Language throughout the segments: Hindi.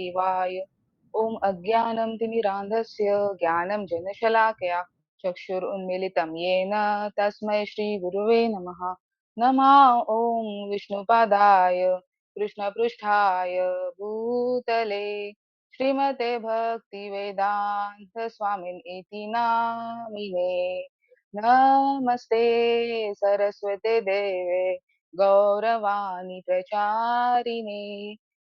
शिवाय। ॐ अज्ञानं तिमिरान्धस्य ज्ञानं जनशलाकया चक्षुरुन्मीलितं येन तस्मै श्रीगुरुवे नमः। नमः ॐ विष्णुपादाय कृष्णपृष्ठाय भूतले श्रीमते भक्तिवेदान्त स्वामिन् इति नामिने। नमस्ते सरस्वते देवे गौरवाणी प्रचारिणे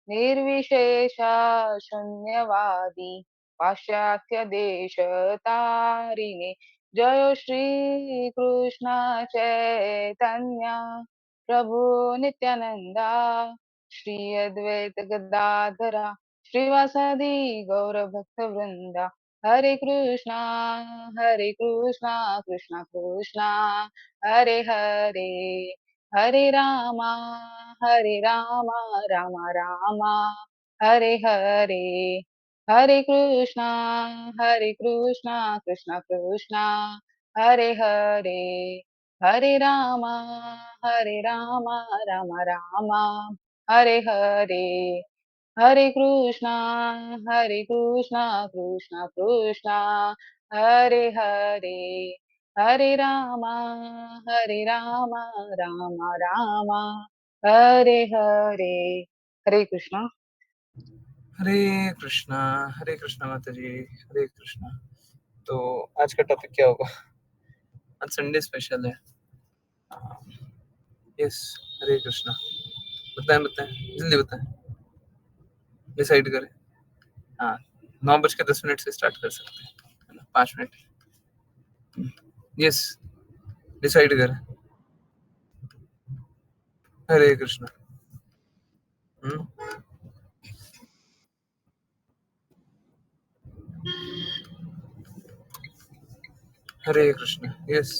निर्विशेषा शून्यवादी पाश्चात्य देश तारिणे। जय श्री कृष्ण चैतन्य प्रभु नित्यानंदा श्री अद्वैत गदाधरा श्रीवासदि गौर भक्त वृंदा। हरे कृष्णा कृष्णा कृष्णा हरे हरे, हरे रामा रामा रामा हरे हरे। हरे कृष्णा कृष्णा कृष्णा हरे हरे, हरे रामा रामा रामा हरे हरे। हरे कृष्णा कृष्णा कृष्णा हरे हरे, हरे रामा रामा रामा हरे हरे। हरे कृष्णा। हरे कृष्णा माता जी, हरे कृष्णा। तो आज का टॉपिक क्या होगा? आज संडे स्पेशल है। यस, हरे कृष्णा। बताएं जल्दी बताएं, डिसाइड करें। हाँ, 9:10 से स्टार्ट कर सकते हैं, है ना? 5 मिनट। यस, डिसाइड करें। हरे कृष्णा। हरे कृष्णा। यस।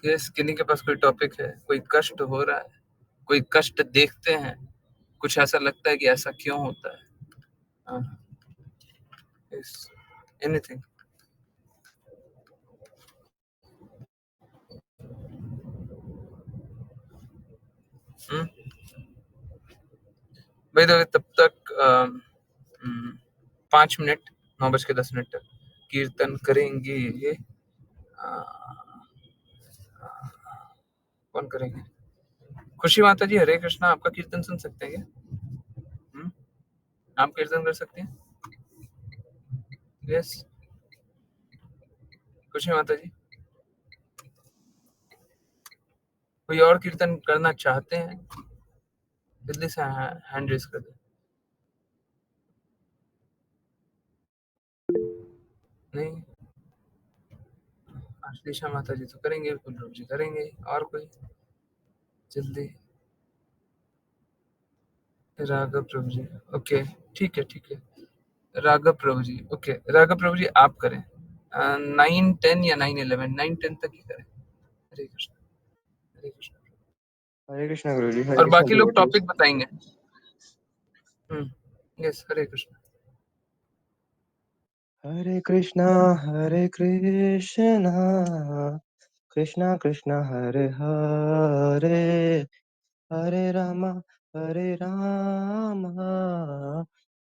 यस, किन्हीं के पास कोई टॉपिक है? कोई कष्ट हो रहा है, कोई कष्ट देखते हैं, कुछ ऐसा लगता है कि ऐसा क्यों होता है? Yes, anything. भाई तो तब तक 5 मिनट, 9:10 तक कीर्तन करेंगे। कौन करेंगे? खुशी माता जी, हरे कृष्णा। आपका कीर्तन सुन सकते हैं क्या? आप कीर्तन कर सकते हैं? यस, खुशी माता जी। कोई और कीर्तन करना चाहते हैं? जल्दी से हैंड रेस कर दे। नहीं, आशीषा माता जी तो करेंगे, कुलरूप जी करेंगे, और कोई? जल्दी। राघव प्रभु जी, ओके, ठीक है। राघव प्रभु जी, ओके। राघव प्रभु जी आप करें। 9-10 या 9-11, 9-10 तक ही करें। हरे कृष्ण, हरे कृष्ण। हरे कृष्णा गुरु जी, हरे और कृष्णा बाकी लोग डिवोटीज। टॉपिक बताएंगे। यस, हरे कृष्ण। हरे कृष्णा कृष्णा कृष्णा हरे हरे, हरे राम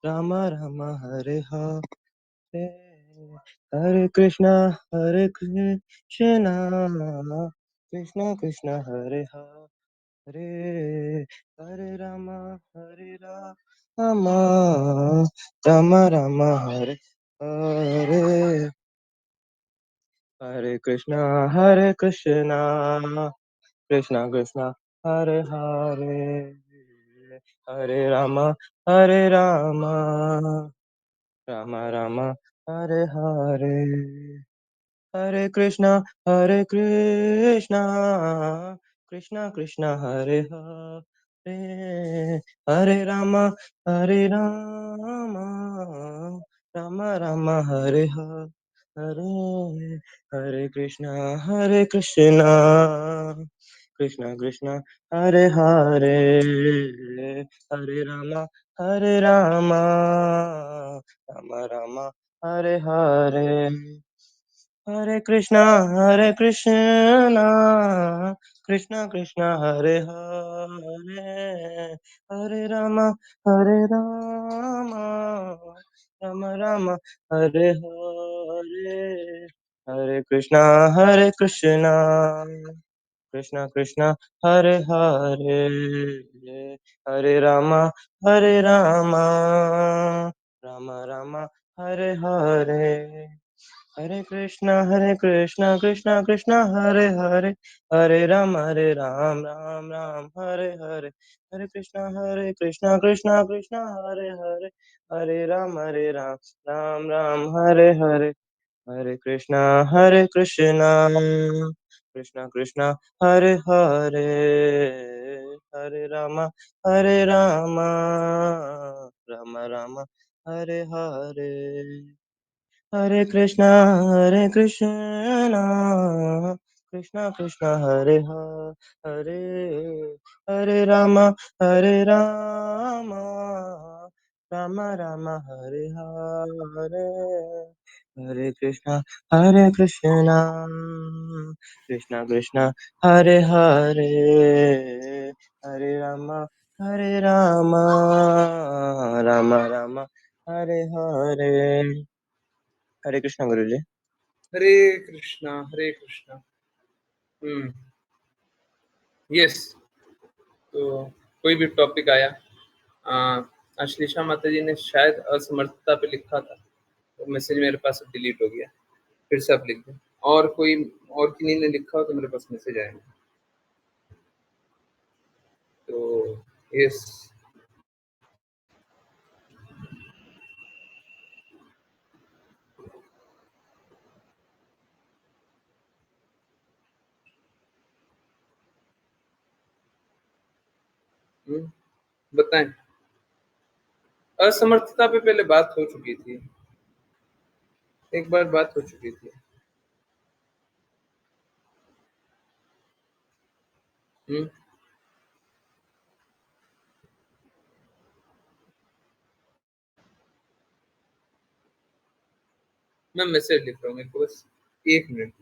राम राम हरे हरे। हरे कृष्णा कृष्णा कृष्णा हरे हरे, हरे राम राम राम हरे हरे। हरे कृष्णा कृष्णा कृष्णा हरे हरे, हरे राम राम राम हरे हरे। हरे कृष्णा कृष्णा कृष्णा हरे हरे, हरे राम राम राम हरे हरे। हरे कृष्णा कृष्णा कृष्णा हरे हरे, हरे Ram Ram Ram Hare Hare. Hare Krishna, Hare Krishna, Krishna Krishna, Hare Hare, Hare Rama, Hare Rama, Rama Rama, Hare Hare, Hare Krishna, Hare Krishna, Krishna Krishna, Hare Hare, Hare Rama, Hare Rama, Rama Rama, Hare Hare. Hare Krishna, Krishna Krishna, Hare Hare, Hare Ram, Ram Ram, Hare Hare. Hare Krishna, Krishna Krishna, Hare Hare, Hare Ram, Ram Ram, Hare Hare. Hare Krishna, Krishna Krishna, Hare Hare, Hare Rama, Rama Rama, Hare Hare. Hare Krishna, Krishna Krishna, Hare Hare Rama, Rama Rama, Hare Hare. Hare Krishna, Krishna Krishna, Hare Hare, Hare Rama, Rama Rama, Hare Hare. हरे कृष्ण गुरुजी। हरे कृष्णा, हरे कृष्णा। यस, तो कोई भी टॉपिक आया, अश्लीषा माता जी ने शायद असमर्थता पे लिखा था, तो मैसेज मेरे पास डिलीट हो गया, फिर से आप लिख दें। और कोई और किन्हीं ने लिखा हो तो मेरे पास मैसेज आएगा। तो यस, बताएं। असमर्थता पे पहले बात हो चुकी थी, एक बार बात हो चुकी थी। मैं मैसेज लिख रहा हूँ, मेरे को बस 1 मिनट।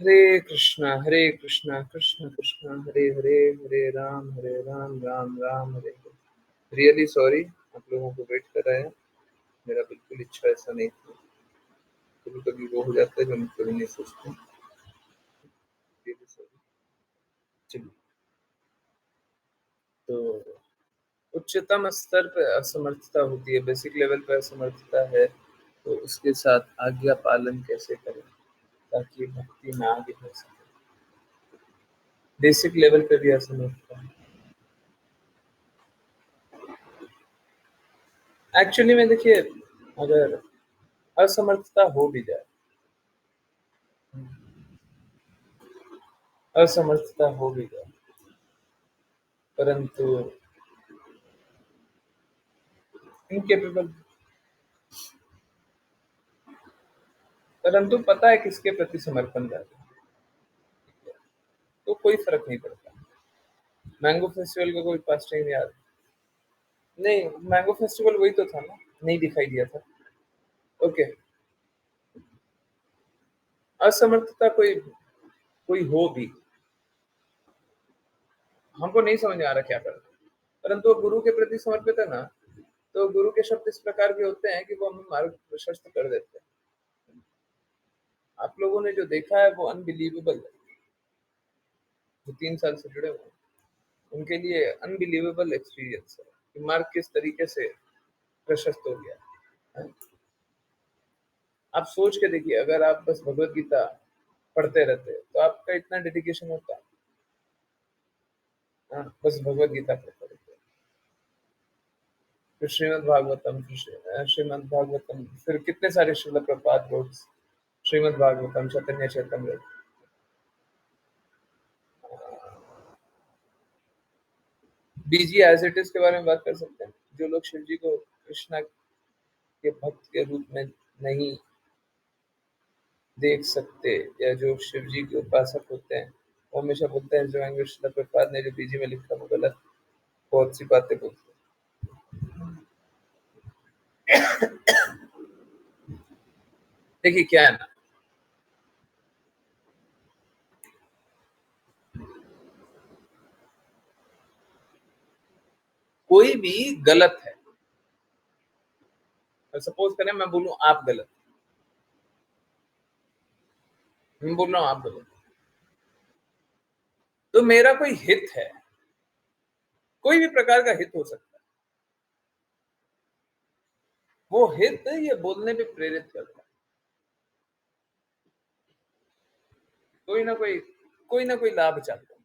हरे कृष्णा, कृष्ण कृष्ण हरे हरे, हरे राम राम राम हरे हरे। रियली सॉरी आप लोगों को वेट कर रहा है, मेरा बिल्कुल इच्छा ऐसा नहीं था। कभी कभी वो हो जाता है जो मैं कभी नहीं सोचता। Really sorry. चलिए, तो उच्चतम स्तर पे असमर्थता होती है, बेसिक लेवल पे असमर्थता है, तो उसके साथ आज्ञा पालन कैसे करें ताकि भक्ति में आगे बढ़ सके। बेसिक लेवल पे भी असमर्थता है। एक्चुअली में देखिए, अगर असमर्थता हो भी जाए, असमर्थता हो भी जाए, परंतु इनकेपेबल, परंतु पता है किसके प्रति समर्पण रहता है, तो कोई फर्क नहीं पड़ता। मैंगो फेस्टिवल का कोई पास टाइम याद नहीं? मैंगो फेस्टिवल वही तो था ना, नहीं दिखाई दिया था। ओके, असमर्थता कोई कोई हो भी, हमको नहीं समझ में आ रहा क्या कर, परंतु वो गुरु के प्रति समर्पित है ना, तो गुरु के शब्द इस प्रकार भी होते हैं कि वो हमें मार्ग प्रशस्त कर देते हैं। आप लोगों ने जो देखा है वो अनबिलीवेबल है, जो 3 साल से जुड़े हुए हैं उनके लिए अनबिलीवेबल एक्सपीरियंस है कि मार्ग किस तरीके से प्रशस्त हो गया है। आप सोच के देखिए, अगर आप बस भगवत गीता पढ़ते रहते, तो आपका इतना डेडिकेशन होता। हाँ, बस भगवत गीता पढ़ते रहते। फिर श्रीमद् भागवतम, श्रीमद् भागवतम, फिर कितने सारे Srila Prabhupada books, Srimad Bhagavatam, Chaitanya Chaitanya. BG as it is के बारे में बात कर सकते हैं। जो लोग शिव जी को कृष्णा के भक्त के रूप में नहीं देख सकते, या जो शिव जी के उपासक होते हैं, वो हमेशा बोलते हैं जो श्रील प्रभुपाद ने जो बीजी में लिखा वो गलत, बहुत सी बातें बोलते हैं। देखिए क्या है ना, कोई भी गलत है, सपोज करें मैं बोलूं आप गलत, मैं बोल रहा हूं आप गलत, तो मेरा कोई हित है, कोई भी प्रकार का हित हो सकता है, वो हित ये बोलने पे प्रेरित करता है। कोई ना कोई लाभ चाहता है,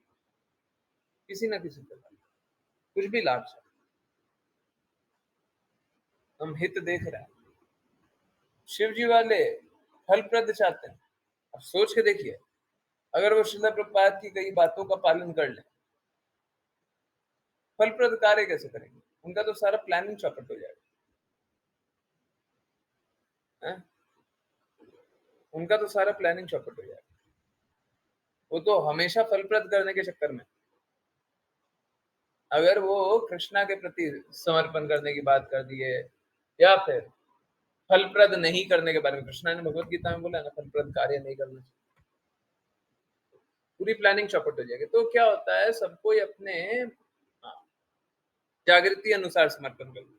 किसी ना किसी प्रकार, कुछ भी लाभ चाहता है, हम हित देख रहे हैं। शिव जी वाले फलप्रद चाहते हैं। अब सोच के देखिए, अगर वो श्रील प्रभुपाद की कई बातों का पालन कर ले, फलप्रद कार्य कैसे करेंगे? उनका तो सारा प्लानिंग चौपट हो जाएगा, है? उनका तो सारा प्लानिंग चौपट हो जाएगा। वो तो हमेशा फलप्रद करने के चक्कर में, अगर वो कृष्णा के प्रति समर्पण करने की बात कर दिए, या फिर फलप्रद नहीं करने के बारे में, कृष्णा ने भगवत गीता में बोला ना, फलप्रद कार्य नहीं करना चाहिए, पूरी प्लानिंग चौपट हो जाएगी। तो क्या होता है, सबको अपने जागृति अनुसार समर्पण करना,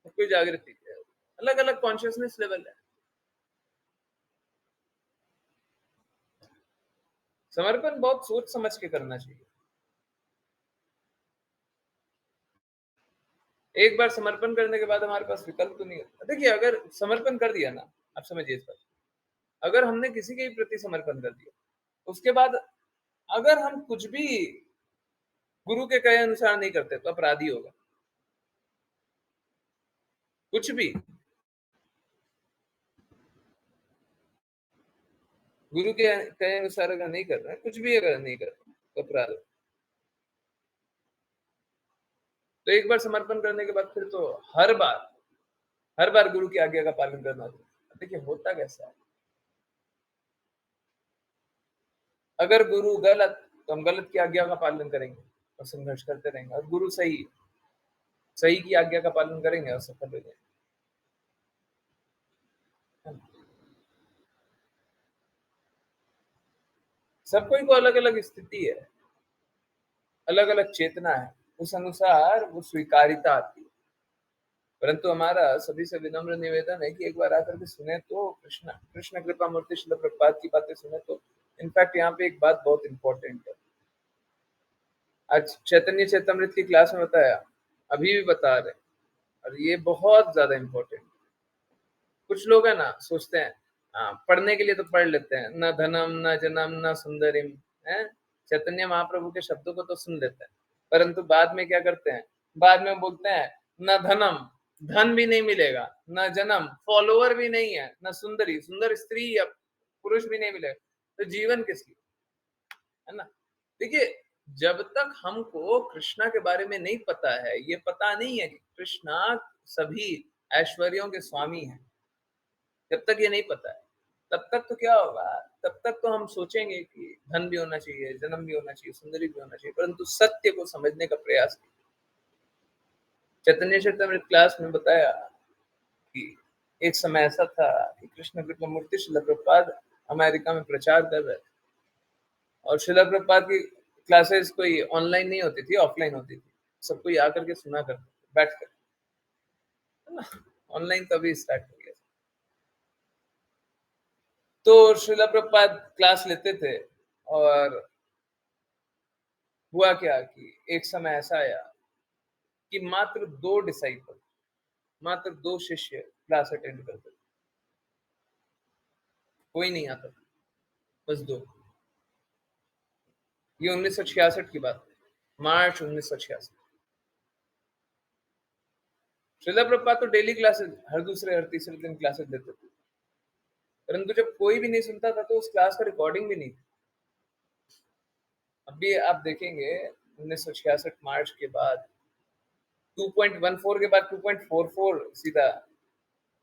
सबको जागृति, अलग अलग कॉन्शियसनेस लेवल है। समर्पण बहुत सोच समझ के करना चाहिए। एक बार समर्पण करने के बाद हमारे पास विकल्प तो नहीं होता। देखिए, अगर समर्पण कर दिया ना, आप समझिए इस बात, अगर हमने किसी के प्रति समर्पण कर दिया, उसके बाद अगर हम कुछ भी गुरु के कहे अनुसार नहीं करते तो अपराधी होगा। कुछ भी गुरु के कहे अनुसार अगर नहीं कर रहे हैं, कुछ भी अगर नहीं कर रहे तो अपराध होगा। तो एक बार समर्पण करने के बाद फिर तो हर बार गुरु की आज्ञा का पालन करना होता है। देखिए होता कैसा है, अगर गुरु गलत तो हम गलत की आज्ञा का पालन करेंगे और संघर्ष करते रहेंगे, और गुरु सही की आज्ञा का पालन करेंगे और सफल हो जाएंगे। सब कोई को अलग अलग स्थिति है, अलग अलग चेतना है, उस अनुसार वो स्वीकारिता आती है। परंतु हमारा सभी से विनम्र निवेदन है कि एक बार आकर के सुने तो कृष्ण कृपा मूर्ति श्रील प्रभुपाद की बातें सुने तो। इनफैक्ट यहाँ पे एक बात बहुत इंपॉर्टेंट है, आज चैतन्य चैतमृत की क्लास में बताया, अभी भी बता रहे, और ये बहुत ज्यादा इंपॉर्टेंट। कुछ लोग है ना, सोचते हैं पढ़ने के लिए तो पढ़ लेते हैं, न धनम न जनम न सुंदरिम, है, चैतन्य महाप्रभु के शब्दों को तो सुन लेते हैं, परंतु बाद में क्या करते हैं, बाद में बोलते हैं न धनम, धन भी नहीं मिलेगा, न जन्म, फॉलोवर भी नहीं है, न सुंदरी, सुंदर स्त्री या पुरुष भी नहीं मिलेगा, तो जीवन किस लिए, है ना? देखिए, जब तक हमको कृष्णा के बारे में नहीं पता है, ये पता नहीं है कि कृष्णा सभी ऐश्वर्यों के स्वामी हैं, जब तक ये नहीं पता है, तब तक तो क्या होगा, तब तक तो हम सोचेंगे कि धन भी होना चाहिए, जन्म भी होना चाहिए, सुंदरी भी होना चाहिए, परंतु सत्य को समझने का प्रयास नहीं। चैतन्य चैतन्य क्लास में बताया कि एक समय ऐसा था कि कृष्ण कृपा मूर्ति श्रील प्रभुपाद अमेरिका में प्रचार कर रहे थे, और श्रील प्रभुपाद की क्लासेस कोई ऑनलाइन नहीं होती थी, ऑफलाइन होती थी, सब कोई आकर के सुना करते बैठ कर, है ना? ऑनलाइन तभी स्टार्ट हो गया। तो श्रील प्रभुपाद क्लास लेते थे, और हुआ क्या कि एक समय ऐसा आया कि मात्र दो शिष्य क्लास अटेंड करते थे, कोई नहीं आता था। बस 2। ये 1966 की बात, मार्च 1966। श्रीला प्रभुपाद तो डेली क्लासेस, हर दूसरे हर तीसरे दिन क्लासेस देते थे, परंतु जब कोई भी नहीं सुनता था तो उस क्लास का रिकॉर्डिंग भी नहीं थी। अभी आप देखेंगे 1966 मार्च के बाद 2.14 के बाद 2.44 सीधा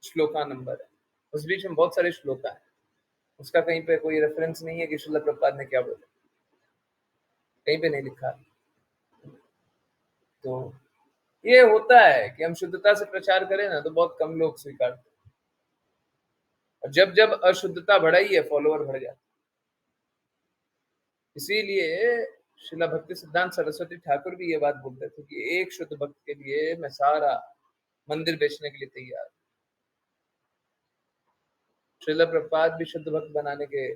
श्लोका नंबर है। उस बीच में बहुत सारे श्लोका है, उसका कहीं पे कोई रेफरेंस नहीं है कि श्रीला प्रभुपाद ने क्या बोला, कहीं पे नहीं लिखा। तो ये होता है कि हम शुद्धता से प्रचार करें ना तो बहुत कम लोग स्वीकारते हैं, और जब जब अशुद्धता बढ़ाई है फॉलोअर बढ़ जाते। इसीलिए श्रीला भक्ति सिद्धांत सरस्वती ठाकुर भी ये बात बोलते थे कि एक शुद्ध भक्त के लिए मैं सारा मंदिर बेचने के लिए तैयार। श्रीला प्रभुपाद भी शुद्ध भक्त बनाने के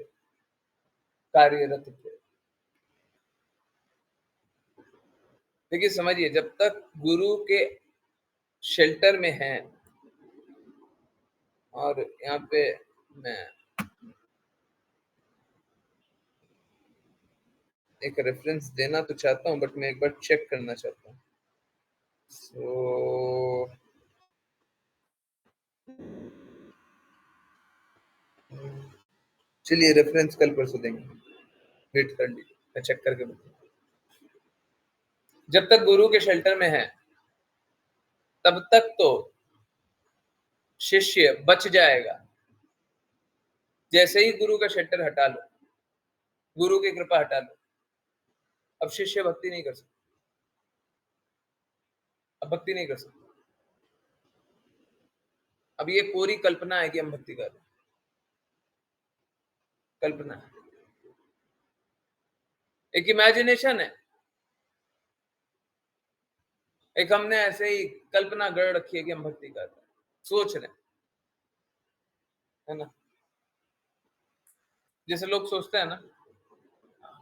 कार्यरत थे। देखिए समझिए, जब तक गुरु के शेल्टर में हैं, और यहाँ पे मैं एक रेफरेंस देना तो चाहता हूँ, बट मैं एक बार चेक करना चाहता हूँ। चलिए रेफरेंस कल परसों देंगे, वेट कर लीजिए, मैं चेक करके बताऊँ। जब तक गुरु के शेल्टर में है तब तक तो शिष्य बच जाएगा। जैसे ही गुरु का शेल्टर हटा लो, गुरु की कृपा हटा लो, अब शिष्य भक्ति नहीं कर सकता, अब भक्ति नहीं कर सकता। अब ये पूरी कल्पना है कि हम भक्ति कर रहे हैं, कल्पना है, एक इमेजिनेशन है, एक हमने ऐसे ही कल्पना गढ़ रखी है कि हम भक्ति कर रहे हैं, सोच रहे हैं, है ना। जैसे लोग सोचते हैं ना,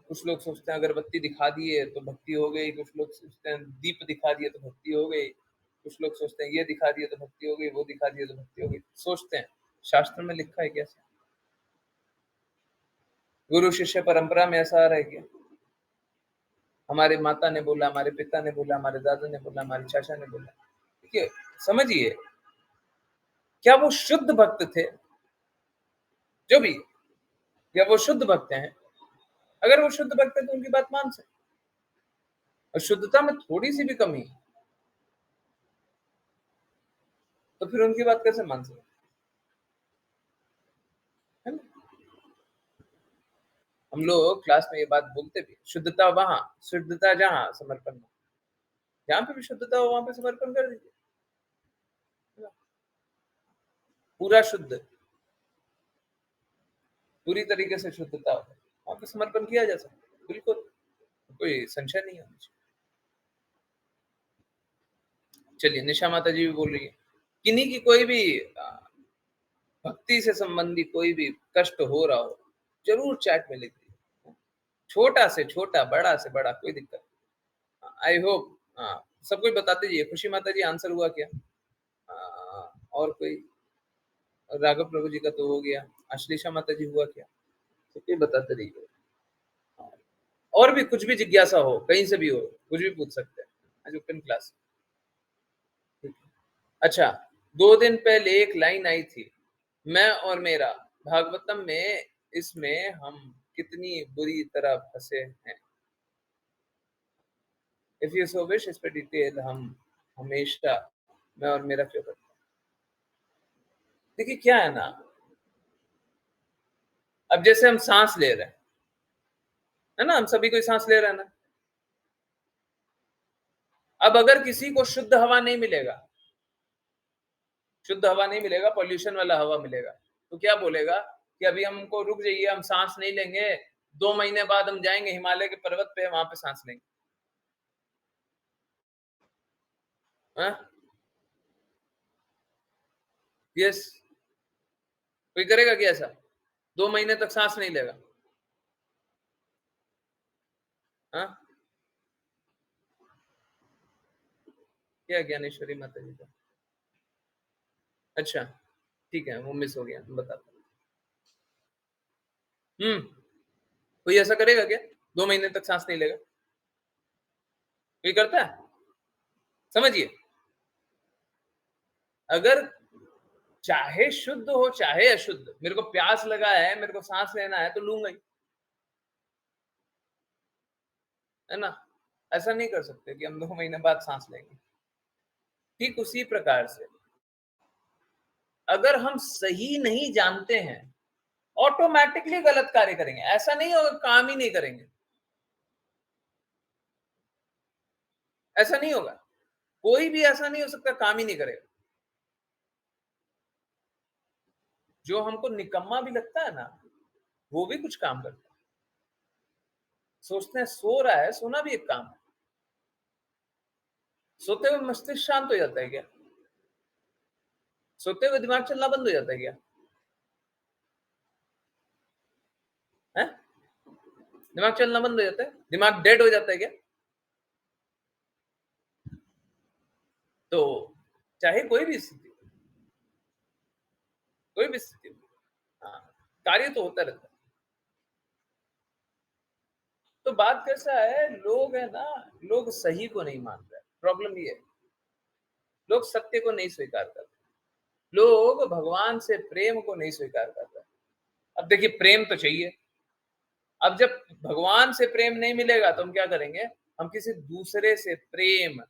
कुछ लोग सोचते हैं अगरबत्ती दिखा दिए तो भक्ति हो गई, कुछ लोग सोचते हैं दीप दिखा दिए तो भक्ति हो गई, कुछ लोग सोचते हैं ये दिखा दिए तो भक्ति हो गई, वो दिखा दिए तो भक्ति हो गई। सोचते हैं, शास्त्र में लिखा है कैसे? गुरु शिष्य परंपरा में ऐसा आ रहा है क्या? हमारे माता ने बोला, हमारे पिता ने बोला, हमारे दादा ने बोला, हमारे चाचा ने बोला। देखिए समझिए, क्या वो शुद्ध भक्त थे? जो भी, या वो शुद्ध भक्त हैं? अगर वो शुद्ध भक्त है तो उनकी बात मान सकते, और शुद्धता में थोड़ी सी भी कमी है तो फिर उनकी बात कैसे मान सकते, है ना? हम लोग क्लास में ये बात बोलते भी, शुद्धता वहां, शुद्धता जहां, समर्पण, जहां पे भी शुद्धता हो वहां पे समर्पण कर दीजिए, पूरा शुद्ध, पूरी तरीके से शुद्धता हो वहां पे समर्पण किया जा सकता है, बिल्कुल कोई संशय नहीं होना चाहिए। चलिए, निशा माता जी भी बोल रही है, किन्हीं की कोई भी भक्ति से संबंधी कोई भी कष्ट हो रहा हो जरूर चैट में लिख दीजिए, छोटा से छोटा, बड़ा से बड़ा, कोई दिक्कत नहीं। आई होप सब कुछ बताते जाइए। खुशी माता जी आंसर हुआ क्या? और कोई? राघव प्रभु जी का तो हो गया। अश्लेषा माता जी हुआ क्या? सब कुछ बताते रहिए। और भी कुछ भी जिज्ञासा हो, कहीं से भी हो, कुछ भी पूछ सकते हैं, आज ओपन क्लास। अच्छा, 2 दिन पहले एक लाइन आई थी, मैं और मेरा भागवतम में, इसमें हम कितनी बुरी तरह फंसे हैं। इफ यू सो विश, इस पर डिटेल हम हमेशा मैं और मेरा क्यों करते हैं। देखिए क्या है ना, अब जैसे हम सांस ले रहे हैं, है ना, हम सभी कोई सांस ले रहे हैं ना। अब अगर किसी को शुद्ध हवा नहीं मिलेगा, शुद्ध हवा नहीं मिलेगा, पॉल्यूशन वाला हवा मिलेगा, तो क्या बोलेगा कि अभी हमको रुक जाइए, हम सांस नहीं लेंगे, 2 महीने बाद हम जाएंगे हिमालय के पर्वत पे, वहां पे सांस लेंगे। यस, कोई करेगा क्या ऐसा? 2 महीने तक सांस नहीं लेगा? हाँ, क्या ज्ञानेश्वरी माता जी का? अच्छा ठीक है, वो मिस हो गया, बताता हूँ। कोई ऐसा करेगा क्या? 2 महीने तक सांस नहीं लेगा? कोई करता है? समझिए, अगर चाहे शुद्ध हो चाहे अशुद्ध, मेरे को प्यास लगा है, मेरे को सांस लेना है तो लूंगा ही, है ना? ऐसा नहीं कर सकते कि हम 2 महीने बाद सांस लेंगे। ठीक उसी प्रकार से अगर हम सही नहीं जानते हैं, ऑटोमेटिकली गलत कार्य करेंगे। ऐसा नहीं होगा काम ही नहीं करेंगे, ऐसा नहीं होगा। कोई भी ऐसा नहीं हो सकता काम ही नहीं करेगा। जो हमको निकम्मा भी लगता है ना, वो भी कुछ काम करता है। सोचते हैं सो रहा है, सोना भी एक काम है। सोते हुए मस्तिष्क शांत हो जाता है क्या? सोते हुए दिमाग चलना बंद हो जाता है क्या? है? दिमाग चलना बंद हो जाता है? दिमाग डेड हो जाता है क्या? तो चाहे कोई भी स्थिति हो, कोई भी स्थिति हो, हाँ, कार्य तो होता रहता है। तो बात कैसा है, लोग है ना, लोग सही को नहीं मान रहे। प्रॉब्लम ये है, लोग सत्य को नहीं स्वीकार कर रहे, लोग भगवान से प्रेम को नहीं स्वीकार कर रहे। अब देखिए, प्रेम तो चाहिए। अब जब भगवान से प्रेम नहीं मिलेगा तो हम क्या करेंगे? हम किसी दूसरे से प्रेम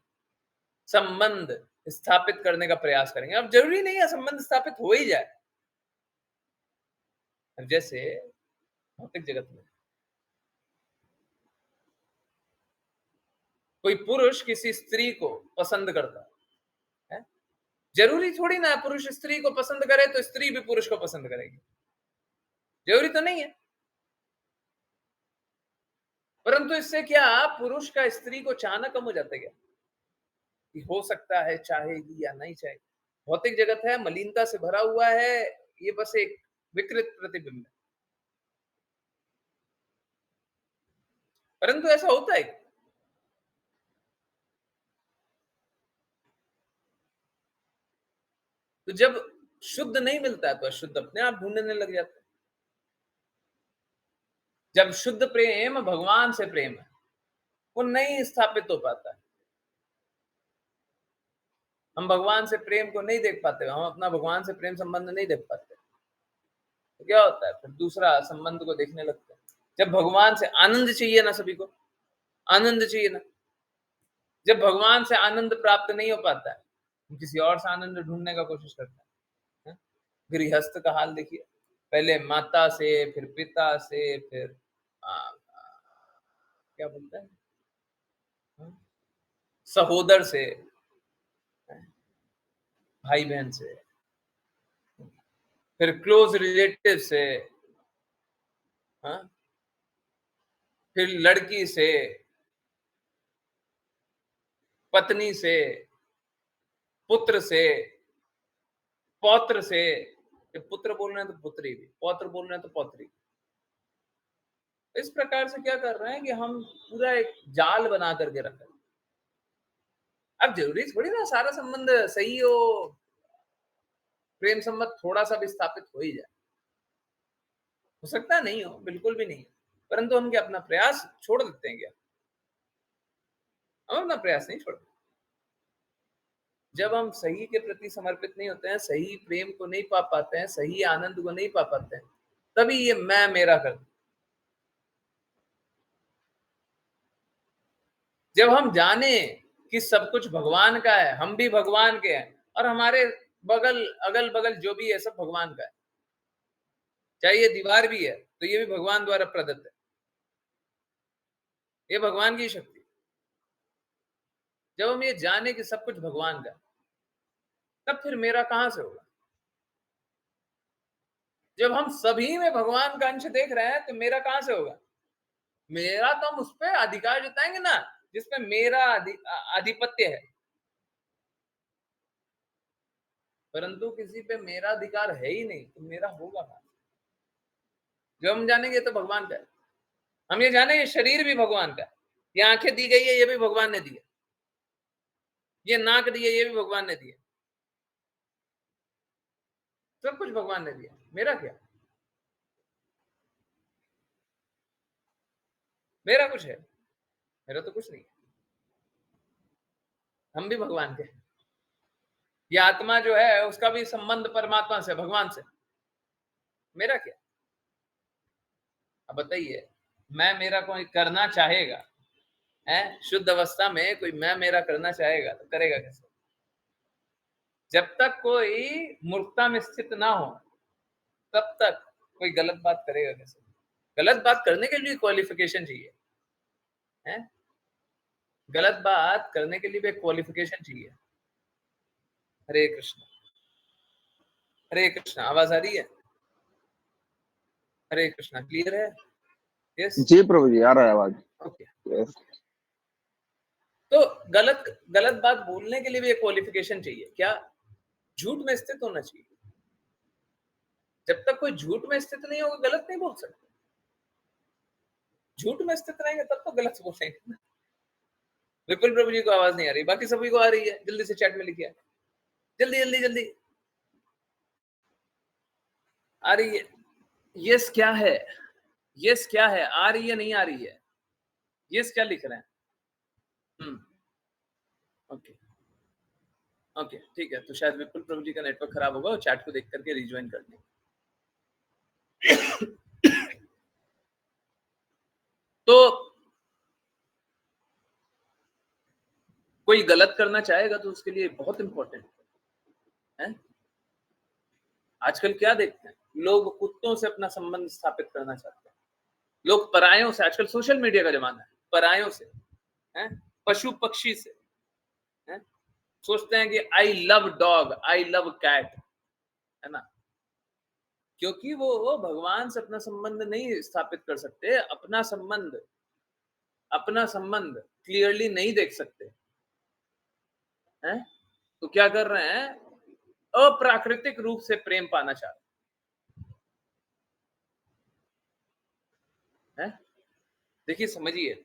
संबंध स्थापित करने का प्रयास करेंगे। अब जरूरी नहीं है संबंध स्थापित हो ही जाए। अब जैसे भौतिक जगत में कोई पुरुष किसी स्त्री को पसंद करता है, जरूरी थोड़ी ना पुरुष स्त्री को पसंद करे तो स्त्री भी पुरुष को पसंद करेगी, जरूरी तो नहीं है। परंतु इससे क्या पुरुष का स्त्री को चाहना कम हो जाता है क्या? कि हो सकता है चाहेगी या नहीं चाहेगी। भौतिक जगत है, मलिनता से भरा हुआ है, ये बस एक विकृत प्रतिबिंब है। परंतु ऐसा होता है। तो जब शुद्ध नहीं मिलता है तो अशुद्ध अपने आप ढूंढने लग जाता है। जब शुद्ध प्रेम भगवान से प्रेम है, वो नहीं स्थापित हो पाता है। हम भगवान से प्रेम को नहीं देख पाते, हम अपना भगवान से प्रेम संबंध नहीं देख पाते, तो क्या होता है फिर दूसरा संबंध को देखने लगते हैं। जब भगवान से आनंद चाहिए ना, सभी को आनंद चाहिए ना, जब भगवान से आनंद प्राप्त नहीं हो पाता है, हम किसी और से आनंद ढूंढने का कोशिश करते हैं। गृहस्थ का हाल देखिए, पहले माता से, फिर पिता से, फिर क्या बोलते हैं, सहोदर से, भाई बहन से, फिर क्लोज रिलेटिव से, हाँ, फिर लड़की से, पत्नी से, पुत्र से, पौत्र से। पुत्र बोल रहे हैं तो पुत्री भी, पौत्र बोल रहे हैं तो पौत्री। इस प्रकार से क्या कर रहे हैं कि हम पूरा एक जाल बना करके रख रहे हैं। अब जरूरी थोड़ी ना सारा संबंध सही हो, प्रेम संबंध थोड़ा सा भी स्थापित हो ही जाए। हो सकता है नहीं हो, बिल्कुल भी नहीं, परंतु हम क्या अपना प्रयास छोड़ देते हैं क्या? हम अपना प्रयास नहीं छोड़ते। जब हम सही के प्रति समर्पित नहीं होते हैं, सही प्रेम को नहीं पा पाते हैं, सही आनंद को नहीं पा पाते हैं, तभी ये मैं मेरा करते। जब हम जाने कि सब कुछ भगवान का है, हम भी भगवान के हैं, और हमारे बगल अगल बगल जो भी है सब भगवान का है, चाहे ये दीवार भी है तो ये भी भगवान द्वारा प्रदत्त है, ये भगवान की शक्ति। जब हम ये जाने कि सब कुछ भगवान का है, तब फिर मेरा कहां से होगा? जब हम सभी में भगवान का अंश देख रहे हैं तो मेरा कहां से होगा? मेरा तो हम उस पर अधिकार जताएंगे ना जिसपे मेरा आधिपत्य है, परंतु किसी पे मेरा अधिकार है ही नहीं तो मेरा होगा कहां? जो हम जानेंगे तो भगवान का है। हम ये जानेंगे शरीर भी भगवान का है, ये आंखें दी गई है ये भी भगवान ने दी है, ये नाक दी है ये भी भगवान ने दी है, सब कुछ भगवान ने दिया, मेरा क्या? मेरा कुछ है? मेरा तो कुछ नहीं है। हम भी भगवान के हैं। ये आत्मा जो है उसका भी संबंध परमात्मा से, भगवान से। मेरा क्या? अब बताइए, मैं मेरा कोई करना चाहेगा, है शुद्ध अवस्था में कोई मैं मेरा करना चाहेगा तो करेगा कैसे? जब तक कोई मूर्खता में स्थित ना हो तब तक कोई गलत बात करेगा कैसे? गलत बात करने के लिए क्वालिफिकेशन चाहिए, है? गलत बात करने के लिए भी क्वालिफिकेशन चाहिए। हरे कृष्ण, हरे कृष्ण। आवाज आ रही है? हरे कृष्ण, क्लियर है? यस, जी प्रभु जी, आ रहा है आवाज। ओके। यस। तो गलत गलत बात बोलने के लिए भी एक क्वालिफिकेशन चाहिए। क्या? झूठ में स्थित होना चाहिए। जब तक कोई झूठ में स्थित नहीं होगा गलत नहीं बोल सकते। झूठ में स्थित रहेंगे तब तो गलत बोलेंगे। विपुल प्रभु जी को आवाज नहीं आ रही, बाकी सभी को आ रही है। जल्दी से चैट में लिखिए, जल्दी जल्दी जल्दी। आ रही है? यस क्या है? यस क्या है? आ रही है, नहीं आ रही है? यस क्या लिख रहे हैं? ओके ओके, ठीक है। तो शायद विपुल प्रभु जी का नेटवर्क खराब होगा और चैट को देख करके रिज्वाइन कर लेंगे। तो कोई गलत करना चाहेगा तो उसके लिए बहुत इंपॉर्टेंट है। आजकल क्या देखते हैं लोग? कुत्तों से अपना संबंध स्थापित करना चाहते हैं। लोग परायों से, आजकल सोशल मीडिया का जमाना है, परायों से, हैं, पशु पक्षी से, हैं, सोचते हैं कि I love dog, I love cat, है ना? क्योंकि वो भगवान से अपना संबंध नहीं स्थापित कर सकते, अपना संबंध क्लियरली नहीं देख सकते हैं। तो क्या कर रहे हैं? अप्राकृतिक रूप से प्रेम पाना चाहते हैं। देखिए, समझिए,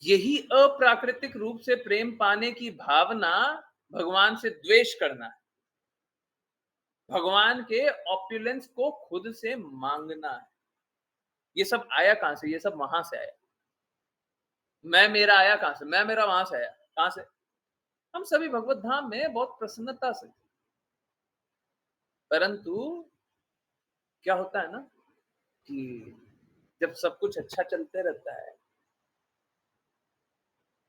यही अप्राकृतिक रूप से प्रेम पाने की भावना भगवान से द्वेष करना है। भगवान के ऑप्युलेंस को खुद से मांगना है। ये सब आया कहां से? ये सब वहां से आया। मैं मेरा आया कहां से? मैं मेरा वहां से आया। कहां से? हम सभी भगवत धाम में बहुत प्रसन्नता से, परंतु क्या होता है ना कि जब सब कुछ अच्छा चलते रहता है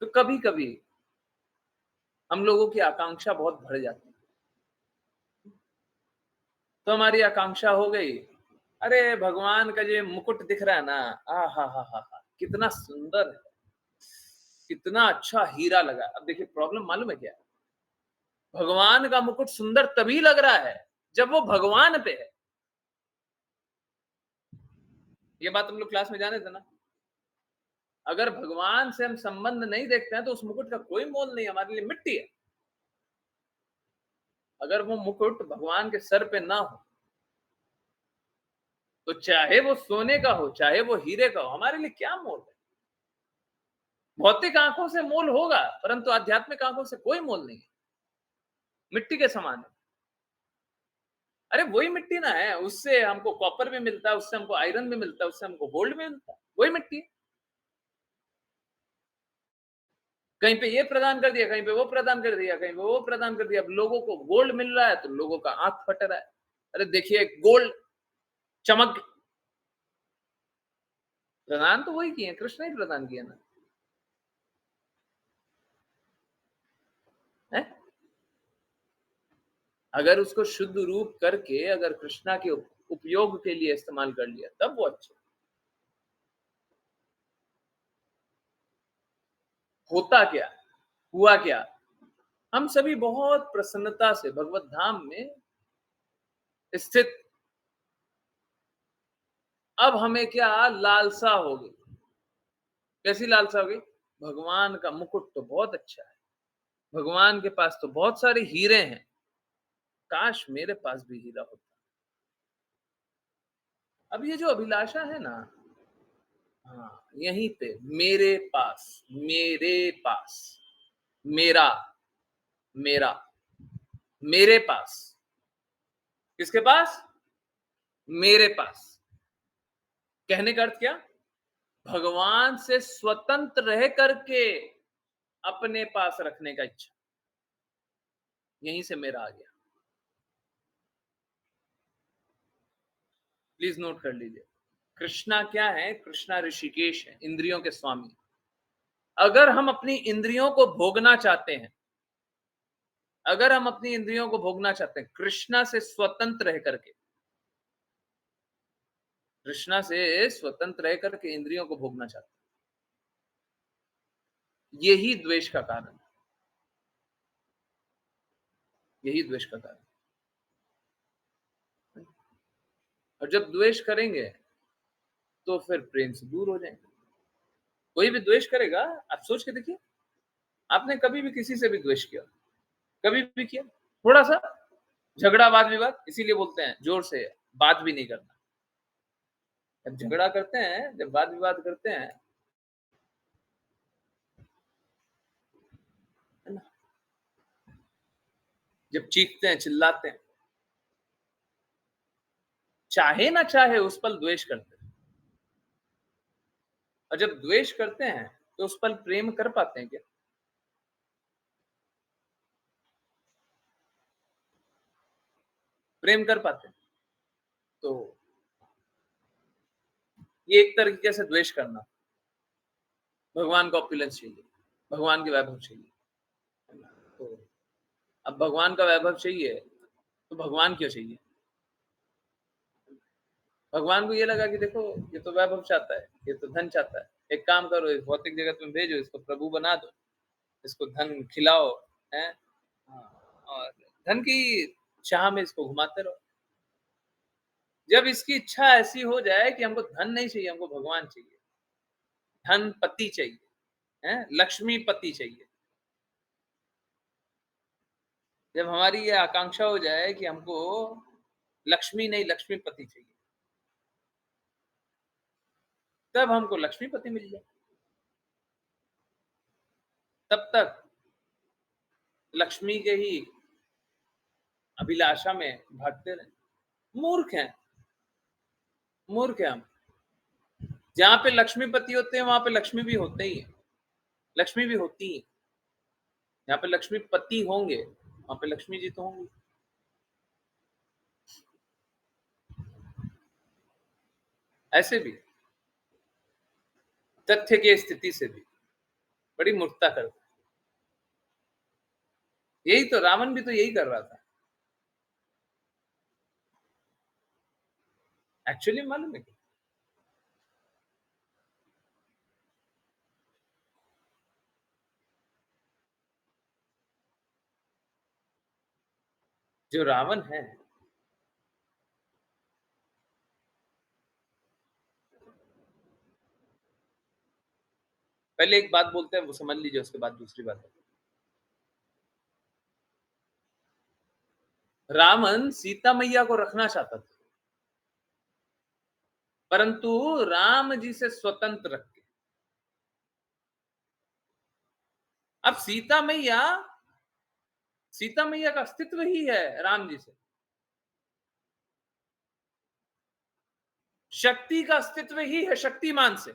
तो कभी कभी हम लोगों की आकांक्षा बहुत बढ़ जाती है। तो हमारी आकांक्षा हो गई, अरे भगवान का जो मुकुट दिख रहा है ना, आ हा, कितना सुंदर है, कितना अच्छा हीरा लगा। अब देखिए, प्रॉब्लम मालूम है क्या है? भगवान का मुकुट सुंदर तभी लग रहा है जब वो भगवान पे है। ये बात हम लोग क्लास में जाने थे ना। अगर भगवान से हम संबंध नहीं देखते हैं तो उस मुकुट का कोई मोल नहीं, हमारे लिए मिट्टी है। अगर वो मुकुट भगवान के सर पे ना हो तो चाहे वो सोने का हो, चाहे वो हीरे का हो, हमारे लिए क्या मोल है? भौतिक आंखों से मोल होगा, परंतु आध्यात्मिक आंखों से कोई मोल नहीं है। मिट्टी के समान है। अरे वही मिट्टी ना है, उससे हमको कॉपर भी मिलता है, उससे हमको आयरन भी मिलता है, उससे हमको गोल्ड भी मिलता है। वही मिट्टी है। कहीं पे ये प्रदान कर दिया, कहीं पे वो प्रदान कर दिया, कहीं पे वो प्रदान कर दिया। अब लोगों को गोल्ड मिल रहा है तो लोगों का आंख फट रहा है। अरे देखिए, गोल्ड चमक, प्रदान तो वही किए, कृष्ण ही प्रदान किया ना, है? अगर उसको शुद्ध रूप करके अगर कृष्णा के उपयोग के लिए इस्तेमाल कर लिया तब वो अच्छा। होता क्या, हुआ क्या? हम सभी बहुत प्रसन्नता से भगवत धाम में स्थित। अब हमें क्या लालसा हो गई? कैसी लालसा हो गई? भगवान का मुकुट तो बहुत अच्छा है, भगवान के पास तो बहुत सारे हीरे हैं, काश मेरे पास भी हीरा होता। अब ये जो अभिलाषा है ना, हाँ, यहीं पे मेरे पास, मेरे पास, मेरा, मेरा, मेरे पास, किसके पास? मेरे पास। कहने का अर्थ क्या? भगवान से स्वतंत्र रह करके अपने पास रखने का इच्छा, यहीं से मेरा आ गया। प्लीज नोट कर लीजिए, कृष्णा क्या है? कृष्णा ऋषिकेश है, इंद्रियों के स्वामी। अगर हम अपनी इंद्रियों को भोगना चाहते हैं, अगर हम अपनी इंद्रियों को भोगना चाहते हैं कृष्णा से स्वतंत्र रह करके, कृष्णा से स्वतंत्र रह करके इंद्रियों को भोगना चाहते हैं, यही द्वेष का कारण है, यही द्वेष का कारण। और जब द्वेष करेंगे तो फिर प्रेम से दूर हो जाएंगे। कोई भी द्वेष करेगा, आप सोच के देखिए, आपने कभी भी किसी से भी द्वेष किया? कभी भी किया? थोड़ा सा झगड़ा, वाद विवाद, इसीलिए बोलते हैं जोर से बात भी नहीं करना। जब झगड़ा करते हैं, जब वाद विवाद करते हैं, है ना, जब चीखते हैं, चिल्लाते हैं, चाहे ना चाहे उस पल द्वेष करते हैं। और जब द्वेष करते हैं तो उस पल प्रेम कर पाते हैं क्या? प्रेम कर पाते हैं? तो ये एक तरीके से द्वेष करना। भगवान को ऑपुलेंस चाहिए, भगवान के वैभव चाहिए, है ना? तो अब भगवान का वैभव चाहिए तो भगवान क्यों चाहिए? भगवान को ये लगा कि देखो, ये तो वैभव चाहता है, ये तो धन चाहता है, एक काम करो, इस भौतिक जगत में भेजो, इसको प्रभु बना दो, इसको धन खिलाओ, हैं? हाँ, और धन की चाह में इसको घुमाते रहो। जब इसकी इच्छा ऐसी हो जाए कि हमको धन नहीं चाहिए, हमको भगवान चाहिए, धन पति चाहिए, हैं? लक्ष्मी पति चाहिए, जब हमारी ये आकांक्षा हो जाए कि हमको लक्ष्मी नहीं लक्ष्मी पति चाहिए, तब हमको लक्ष्मी पति मिल जाए। तब तक लक्ष्मी के ही अभिलाषा में भागते रहे। मूर्ख हैं, मूर्ख हैं हम। जहां पे लक्ष्मीपति होते हैं वहां पे लक्ष्मी भी होते ही है, लक्ष्मी भी होती है। जहां पे लक्ष्मीपति होंगे वहां पे लक्ष्मी जी तो होंगी। ऐसे भी तथ्य की स्थिति से भी बड़ी मूर्खता करते हैं। यही तो रावण भी तो यही कर रहा था। एक्चुअली मालूम है क्या? जो रावण है, पहले एक बात बोलते हैं वो समझ लीजिए, उसके बाद दूसरी बात है। रावण सीता मैया को रखना चाहता था, परंतु राम जी से स्वतंत्र रख के। अब सीता मैया का अस्तित्व ही है राम जी से, शक्ति का अस्तित्व ही है शक्तिमान से।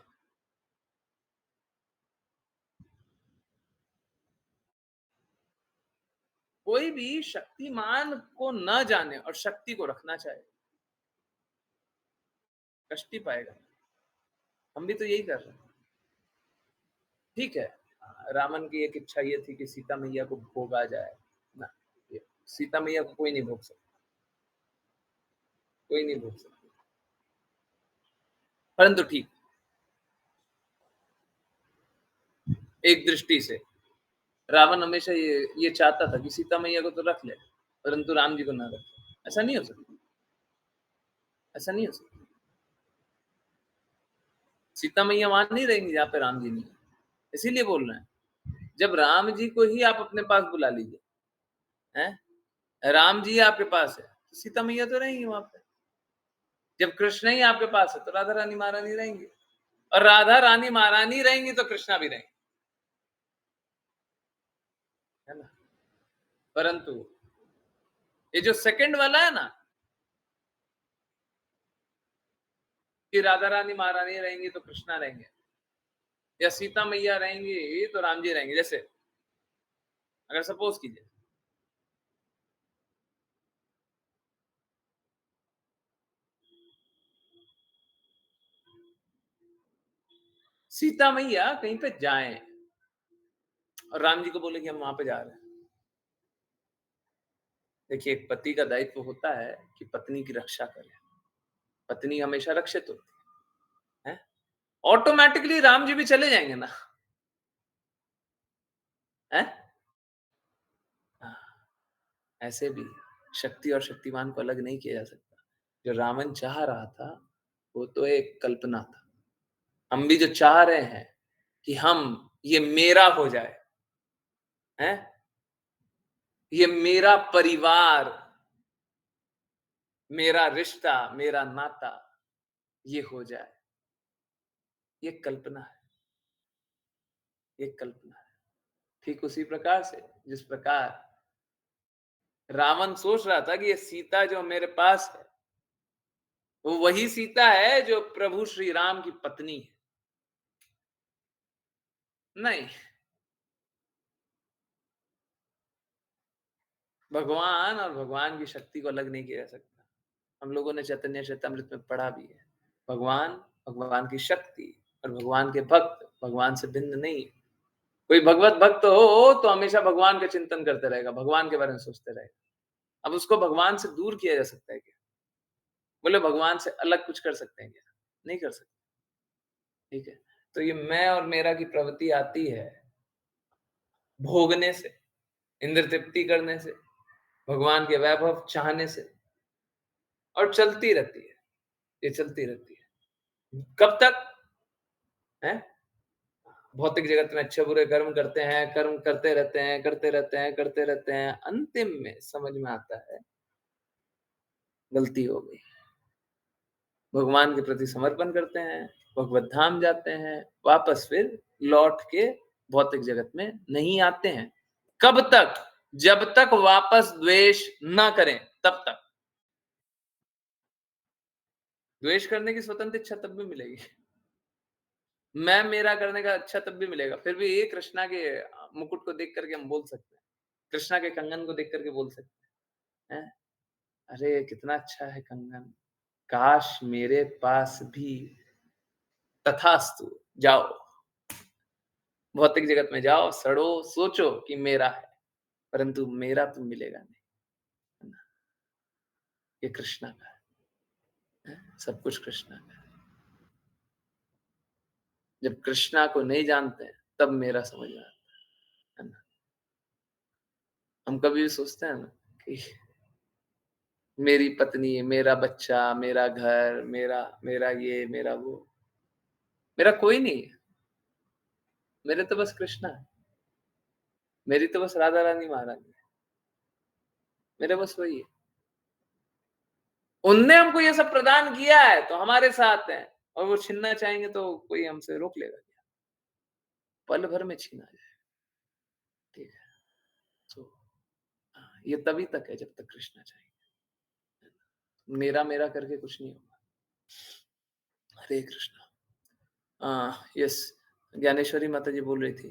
कोई भी शक्तिमान को न जाने और शक्ति को रखना चाहे, कष्ट ही पाएगा। हम भी तो यही कर रहे हैं। ठीक है, रावण की एक इच्छा ये थी कि सीता मैया को भोगा जाए ना, सीता मैया को कोई नहीं भोग सकता, कोई नहीं भोग सकता। परंतु ठीक, एक दृष्टि से रावण हमेशा ये चाहता था कि सीता मैया को तो रख ले, परंतु राम जी को ना रखे। ऐसा नहीं हो सकता, ऐसा नहीं हो सकता। सीता मैया वहां नहीं रहेंगी जहां पे राम जी नहीं है। इसीलिए बोल रहे हैं, जब राम जी को ही आप अपने पास बुला लीजिए, हैं? राम जी आपके पास है तो सीता मैया तो रहेंगी वहां पे। जब कृष्ण ही आपके पास है तो राधा रानी महारानी रहेंगी, और राधा रानी महारानी रहेंगी तो कृष्णा भी रहेंगे, है ना? परंतु ये जो सेकंड वाला है ना, कि राधा रानी महारानी रहेंगी तो कृष्णा रहेंगे, या सीता मैया रहेंगी तो राम जी रहेंगे। जैसे अगर सपोज कीजिए सीता मैया कहीं पे जाएं और राम जी को बोले कि हम वहां पे जा रहे हैं। देखिए, एक पति का दायित्व होता है कि पत्नी की रक्षा करे। पत्नी हमेशा रक्षित होती है। ऑटोमेटिकली राम जी भी चले जाएंगे ना। है? हाँ, ऐसे भी शक्ति और शक्तिमान को अलग नहीं किया जा सकता। जो रावण चाह रहा था वो तो एक कल्पना था। हम भी जो चाह रहे हैं कि हम ये मेरा हो जाए, हैं? ये मेरा परिवार, मेरा रिश्ता, मेरा नाता ये हो जाए, ये कल्पना है। ये कल्पना है। ठीक उसी प्रकार से जिस प्रकार रावण सोच रहा था कि ये सीता जो मेरे पास है वो वही सीता है जो प्रभु श्री राम की पत्नी है। नहीं, भगवान और भगवान की शक्ति को अलग नहीं किया जा सकता। हम लोगों ने चैतन्य चरितमृत में पढ़ा भी है। भगवान, भगवान की शक्ति और भगवान के भक्त भगवान से भिन्न नहीं है। कोई भगवत भक्त हो तो हमेशा भगवान का चिंतन करते रहेगा, भगवान के बारे में सोचते रहेगा। अब उसको भगवान से दूर किया जा सकता है क्या? बोले भगवान से अलग कुछ कर सकते हैं क्या? नहीं कर सकते। ठीक है, तो ये मैं और मेरा की प्रवृत्ति आती है भोगने से, इंद्र तृप्ति करने से, भगवान के वैभव चाहने से, और चलती रहती है। ये चलती रहती है कब तक? है भौतिक जगत में अच्छे बुरे कर्म करते हैं, कर्म करते रहते हैं, करते रहते हैं, करते रहते हैं, अंतिम में समझ में आता है गलती हो गई। भगवान के प्रति समर्पण करते हैं, भगवत धाम जाते हैं, वापस फिर लौट के भौतिक जगत में नहीं आते हैं। कब तक? जब तक वापस द्वेष ना करें तब तक। द्वेष करने की स्वतंत्र इच्छा तब भी मिलेगी, मैं मेरा करने का अच्छा तब भी मिलेगा। फिर भी ये कृष्णा के मुकुट को देख करके हम बोल सकते हैं, कृष्णा के कंगन को देख करके बोल सकते हैं, अरे कितना अच्छा है कंगन, काश मेरे पास भी। तथास्तु, जाओ भौतिक जगत में जाओ, सड़ो, सोचो कि मेरा है, परंतु मेरा तो मिलेगा नहीं, है ना? ये कृष्णा का है, सब कुछ कृष्णा का है। जब कृष्णा को नहीं जानते हैं तब मेरा समझ में आता है ना। हम कभी भी सोचते हैं ना कि मेरी पत्नी, मेरा बच्चा, मेरा घर, मेरा मेरा ये, मेरा वो, मेरा कोई नहीं है, मेरे तो बस कृष्णा है, मेरी तो बस राधा रानी महारानी है, मेरे बस वही है। उनने हमको ये सब प्रदान किया है तो हमारे साथ हैं, और वो छीनना चाहेंगे तो कोई हमसे रोक लेगा क्या? पल भर में छीना जाए। ठीक है, तो ये तभी तक है जब तक कृष्णा चाहेंगे। मेरा मेरा करके कुछ नहीं होगा। हरे कृष्णा। यस, ज्ञानेश्वरी माता जी बोल रही थी।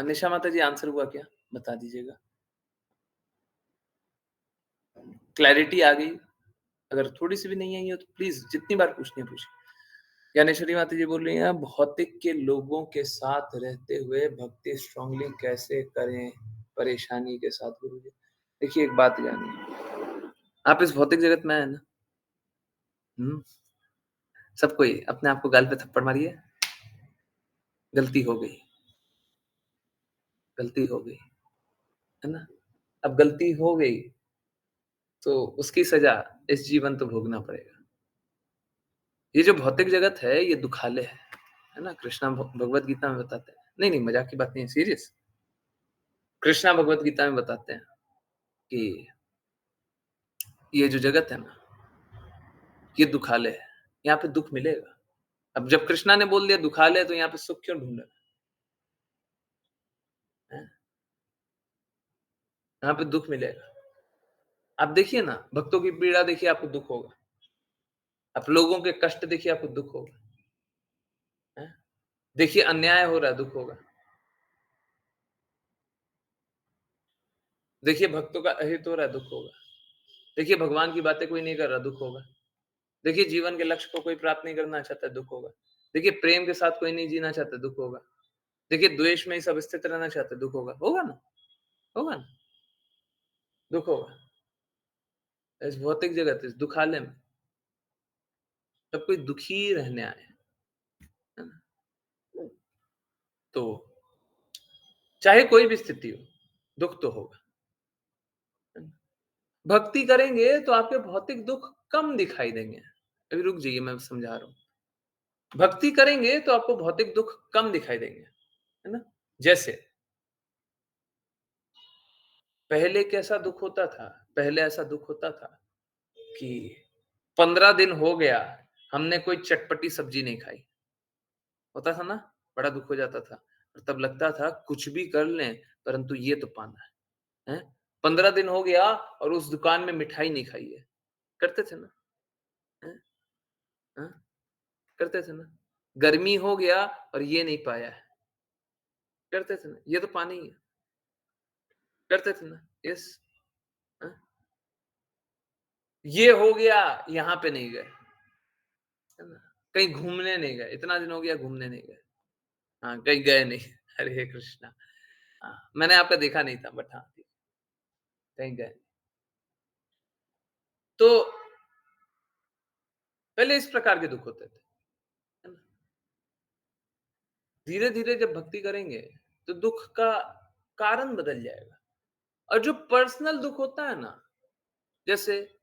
निशा माता जी, आंसर हुआ क्या? बता दीजिएगा। क्लैरिटी आ गई? अगर थोड़ी सी भी नहीं आई हो तो प्लीज जितनी बार पूछनी है पूछिए। ज्ञानेश्वरी माता जी बोल रही हैं, भौतिक के लोगों के साथ रहते हुए भक्ति स्ट्रांगली कैसे करें परेशानी के साथ गुरु जी? देखिए, एक बात जानिए, आप इस भौतिक जगत में है ना, सब कोई अपने आप को गाल पे थप्पड़ मारिए, गलती हो गई, गलती हो गई, है ना? अब गलती हो गई तो उसकी सजा इस जीवन तो भोगना पड़ेगा। ये जो भौतिक जगत है ये दुखालय है ना? कृष्णा भगवत गीता में बताते हैं। नहीं नहीं, मजाक की बात नहीं है, सीरियस। कृष्णा भगवत गीता में बताते हैं कि ये जो जगत है ना, ये दुखालय है, यहाँ पे दुख मिलेगा। अब जब कृष्णा ने बोल दिया दुखालय, तो यहाँ पे सुख क्यों ढूंढ रहा है? यहाँ पे दुख मिलेगा। आप देखिए ना, भक्तों की पीड़ा देखिए, आपको दुख होगा। आप लोगों के कष्ट देखिए, आपको दुख होगा। देखिए अन्याय हो रहा है, दुख होगा। देखिए भक्तों का अहित हो रहा है, दुख होगा। देखिए भगवान की बातें कोई नहीं कर रहा, दुख होगा। देखिए जीवन के लक्ष्य को कोई प्राप्त नहीं करना चाहता है, दुख होगा। देखिए प्रेम के साथ कोई नहीं जीना चाहता, दुख होगा। देखिए द्वेष में ही सब स्थित रहना चाहते, दुख होगा। होगा ना? होगा ना? दुख होगा। इस भौतिक जगत, इस दुखालय में सब कोई दुखी रहने आए हैं, है ना? तो चाहे कोई भी स्थिति हो, दुख तो होगा। है ना? भक्ति करेंगे तो आपके भौतिक दुख कम दिखाई देंगे। अभी रुक जाइए, मैं समझा रहा हूँ। भक्ति करेंगे तो आपको भौतिक दुख कम दिखाई देंगे, है ना? जैसे पहले कैसा दुख होता था? पहले ऐसा दुख होता था कि 15 दिन हो गया, हमने कोई चटपटी सब्जी नहीं खाई। होता था ना? बड़ा दुख हो जाता था। और तब लगता था कुछ भी कर लें, परंतु ये तो पाना है। हैं? 15 दिन हो गया और उस दुकान में मिठाई नहीं खाई है। करते थे ना? हैं? हाँ? करते थे ना? गर्मी हो गया और ये नहीं पाया है। करते थे ना? ये तो पानी ही है। करते थे ना? यस। हाँ? ये हो गया, यहाँ पे नहीं गए। है ना? कहीं घूमने नहीं गए। इतना दिन हो गया घूमने नहीं गए। हाँ, कहीं गए नहीं। हरे कृष्णा। हाँ, मैंने आपका देखा नहीं था बट हाँ, कहीं गए। तो पहले इस प्रकार के दुख होते थे, है ना? धीरे-धीरे जब भक्ति करेंगे, तो दुख का कारण बदल जाएगा। और जो पर्सनल दुख होता है ना, जैसे